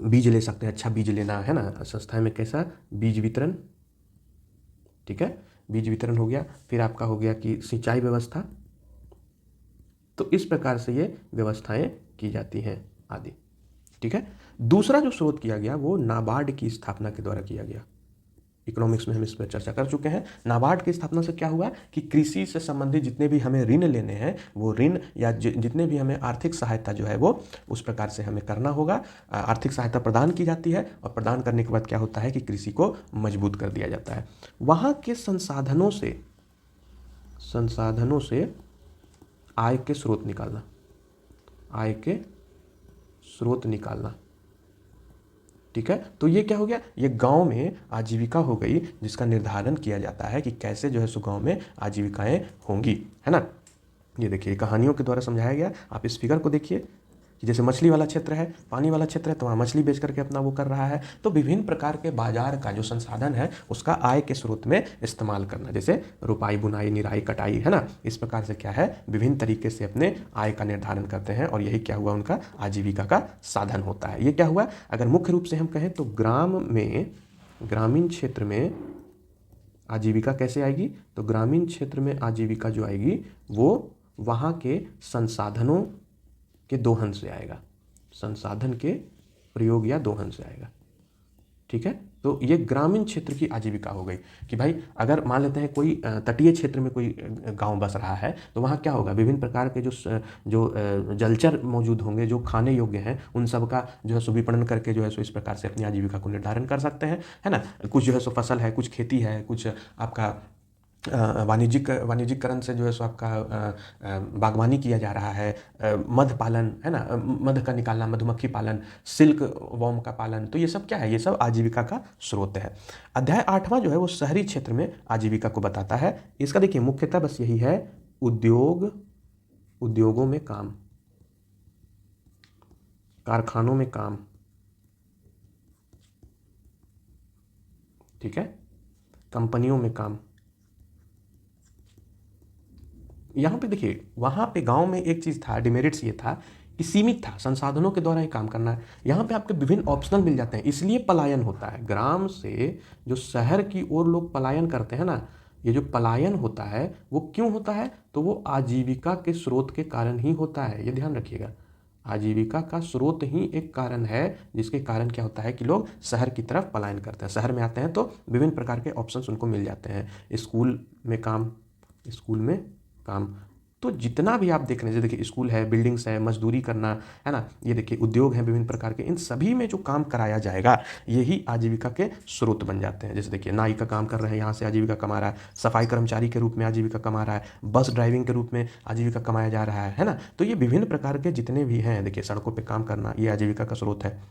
बीज ले सकते हैं, अच्छा बीज लेना है ना। संस्थाएं में कैसा, बीज वितरण, ठीक है, बीज वितरण हो गया। फिर आपका हो गया कि सिंचाई व्यवस्था, तो इस प्रकार से ये व्यवस्थाएं की जाती हैं आदि, ठीक है। दूसरा जो स्रोत किया गया वो नाबार्ड की स्थापना के द्वारा किया गया। इकोनॉमिक्स में हम इस पर चर्चा कर चुके हैं। नाबार्ड की स्थापना से क्या हुआ कि कृषि से संबंधित जितने भी हमें ऋण लेने हैं, वो ऋण या जितने भी हमें आर्थिक सहायता जो है वो उस प्रकार से हमें करना होगा। आर्थिक सहायता प्रदान की जाती है, और प्रदान करने के बाद क्या होता है कि कृषि को मजबूत कर दिया जाता है। वहाँ के संसाधनों से आय के स्रोत निकालना, आय के स्रोत निकालना, ठीक है। तो ये क्या हो गया, ये गांव में आजीविका हो गई, जिसका निर्धारण किया जाता है कि कैसे जो है सो गांव में आजीविकाएं होंगी, है ना। ये देखिए कहानियों के द्वारा समझाया गया। आप इस फिगर को देखिए कि जैसे मछली वाला क्षेत्र है, पानी वाला क्षेत्र है, तो वहाँ मछली बेच करके अपना वो कर रहा है। तो विभिन्न प्रकार के बाजार का जो संसाधन है उसका आय के स्रोत में इस्तेमाल करना, जैसे रुपाई, बुनाई, निराई, कटाई, है ना। इस प्रकार से क्या है, विभिन्न तरीके से अपने आय का निर्धारण करते हैं, और यही क्या हुआ, उनका आजीविका का साधन होता है। ये क्या हुआ, अगर मुख्य रूप से हम कहें तो ग्रामीण क्षेत्र में आजीविका कैसे आएगी, तो ग्रामीण क्षेत्र में आजीविका जो आएगी वो वहाँ के संसाधनों के दोहन से आएगा, संसाधन के प्रयोग या दोहन से आएगा, ठीक है। तो ये ग्रामीण क्षेत्र की आजीविका हो गई कि भाई अगर मान लेते हैं कोई तटीय क्षेत्र में कोई गांव बस रहा है, तो वहाँ क्या होगा, विभिन्न प्रकार के जो जलचर मौजूद होंगे जो खाने योग्य हैं, उन सब का जो है सो विपणन करके जो है सो इस प्रकार से अपनी आजीविका को निर्धारण कर सकते हैं, है ना। कुछ जो है सो फसल है, कुछ खेती है, कुछ आपका वाणिज्यिकरण से जो है सो आपका बागवानी किया जा रहा है, मध पालन, है ना, मध का निकालना, मधुमक्खी पालन, सिल्क वॉर्म का पालन, तो ये सब क्या है, ये सब आजीविका का स्रोत है। अध्याय 8वां जो है वो शहरी क्षेत्र में आजीविका को बताता है। इसका देखिए मुख्यतः बस यही है, उद्योग उद्योगों में काम, कारखानों में काम, ठीक है, कंपनियों में काम। यहाँ पे देखिए, वहाँ पे गांव में एक चीज़ था, डिमेरिट्स ये था कि सीमित था, संसाधनों के द्वारा ही काम करना है। यहाँ पे आपके विभिन्न ऑप्शनल मिल जाते हैं, इसलिए पलायन होता है। ग्राम से जो शहर की ओर लोग पलायन करते हैं ना, ये जो पलायन होता है वो क्यों होता है? तो वो आजीविका के स्रोत के कारण ही होता है, ये ध्यान रखिएगा। आजीविका का स्रोत ही एक कारण है, जिसके कारण क्या होता है कि लोग शहर की तरफ पलायन करते हैं। शहर में आते हैं तो विभिन्न प्रकार के ऑप्शंस उनको मिल जाते हैं। स्कूल में काम, स्कूल में काम, तो जितना भी आप देख रहे हैं, जैसे देखिए स्कूल है, बिल्डिंग्स है, मजदूरी करना है ना, ये देखिए उद्योग हैं विभिन्न प्रकार के, इन सभी में जो काम कराया जाएगा यही आजीविका के स्रोत बन जाते हैं। जैसे देखिए नाई का काम कर रहे हैं, यहाँ से आजीविका कमा रहा है, सफाई कर्मचारी के रूप में आजीविका कमा रहा है, बस ड्राइविंग के रूप में आजीविका कमाया जा रहा है ना। तो ये विभिन्न प्रकार के जितने भी हैं, देखिए सड़कों पर काम करना, ये आजीविका का स्रोत है,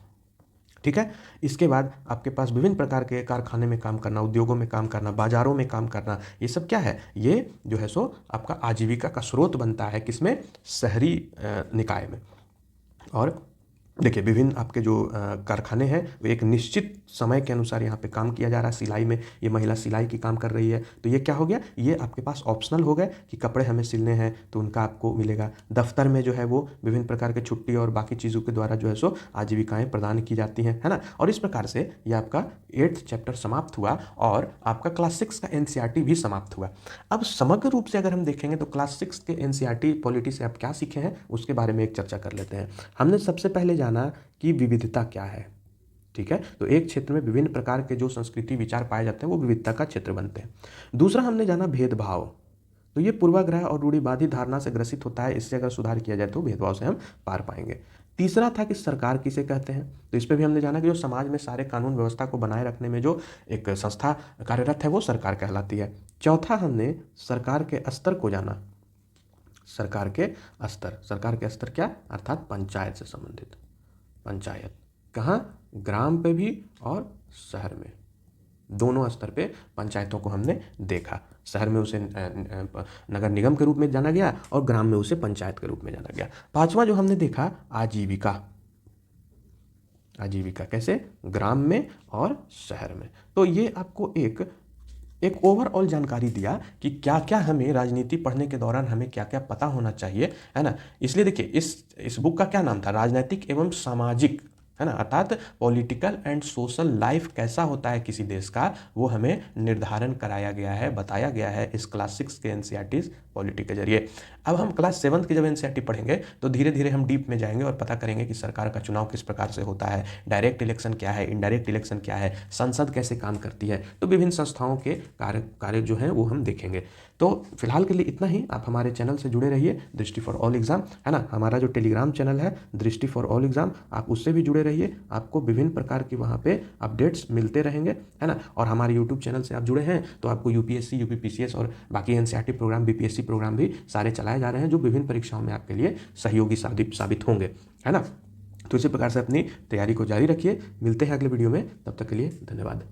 ठीक है। इसके बाद आपके पास विभिन्न प्रकार के कारखाने में काम करना, उद्योगों में काम करना, बाजारों में काम करना, ये सब क्या है? ये जो है सो आपका आजीविका का स्रोत बनता है, किसमें? शहरी निकाय में। और देखिए विभिन्न आपके जो कारखाने हैं वो एक निश्चित समय के अनुसार यहाँ पे काम किया जा रहा है। सिलाई में ये महिला सिलाई की काम कर रही है, तो ये क्या हो गया? ये आपके पास ऑप्शनल हो गए कि कपड़े हमें सिलने हैं तो उनका आपको मिलेगा। दफ्तर में जो है वो विभिन्न प्रकार के छुट्टी और बाकी चीज़ों के द्वारा जो है सो आजीविकाएँ प्रदान की जाती हैं, है ना। और इस प्रकार से ये आपका 8th चैप्टर समाप्त हुआ और आपका क्लास 6 का NCERT भी समाप्त हुआ। अब समग्र रूप से अगर हम देखेंगे तो क्लास 6 के NCERT पॉलिटी से आप क्या सीखे हैं उसके बारे में एक चर्चा कर लेते हैं। हमने सबसे पहले जाना कि विविधता क्या है, ठीक है। तो एक क्षेत्र में विभिन्न प्रकार के जो संस्कृति विचार पाए जाते हैं वो विविधता का क्षेत्र बनते हैं। दूसरा हमने जाना भेदभाव, तो ये पूर्वाग्रह और रूढ़िवादी धारणा से ग्रसित होता है, इससे अगर सुधार किया जाए तो भेदभाव से हम पार पाएंगे। तीसरा था कि सरकार किसे कहते हैं, तो इस पर भी हमने जाना कि जो समाज में सारे कानून व्यवस्था को बनाए रखने में जो एक संस्था कार्यरत है वो सरकार कहलाती है। चौथा हमने सरकार के स्तर को जाना, सरकार के स्तर क्या? अर्थात पंचायत से संबंधित। पंचायत कहाँ? ग्राम पे भी और शहर में, दोनों स्तर पे पंचायतों को हमने देखा। शहर में उसे नगर निगम के रूप में जाना गया और ग्राम में उसे पंचायत के रूप में जाना गया। पांचवा जो हमने देखा आजीविका, आजीविका कैसे? ग्राम में और शहर में। तो ये आपको एक ओवरऑल जानकारी दिया कि क्या क्या हमें राजनीति पढ़ने के दौरान हमें क्या क्या पता होना चाहिए, है ना। इसलिए देखिए इस बुक का क्या नाम था? राजनीतिक एवं सामाजिक, है ना, अर्थात पॉलिटिकल एंड सोशल लाइफ कैसा होता है किसी देश का, वो हमें निर्धारण कराया गया है, बताया गया है इस क्लास 6 के NCERT पॉलिटी के जरिए। अब हम क्लास 7 की जब NCERT पढ़ेंगे तो धीरे धीरे हम डीप में जाएंगे और पता करेंगे कि सरकार का चुनाव किस प्रकार से होता है, डायरेक्ट इलेक्शन क्या है, इनडायरेक्ट इलेक्शन क्या है, संसद कैसे काम करती है, तो विभिन्न संस्थाओं के कार्य जो हैं वो हम देखेंगे। तो फिलहाल के लिए इतना ही। आप हमारे चैनल से जुड़े रहिए, दृष्टि फॉर ऑल एग्जाम, है ना। हमारा जो टेलीग्राम चैनल है दृष्टि फॉर ऑल एग्जाम, आप उससे भी जुड़े रहिए, आपको विभिन्न प्रकार की वहाँ पे अपडेट्स मिलते रहेंगे, है ना। और हमारे यूट्यूब चैनल से आप जुड़े हैं तो आपको UPSC, UPPCS और बाकी NCERT प्रोग्राम, BPSC प्रोग्राम भी सारे चलाए जा रहे हैं जो विभिन्न परीक्षाओं में आपके लिए सहयोगी साबित होंगे, है ना। तो इसी प्रकार से अपनी तैयारी को जारी रखिए। मिलते हैं अगले वीडियो में, तब तक के लिए धन्यवाद।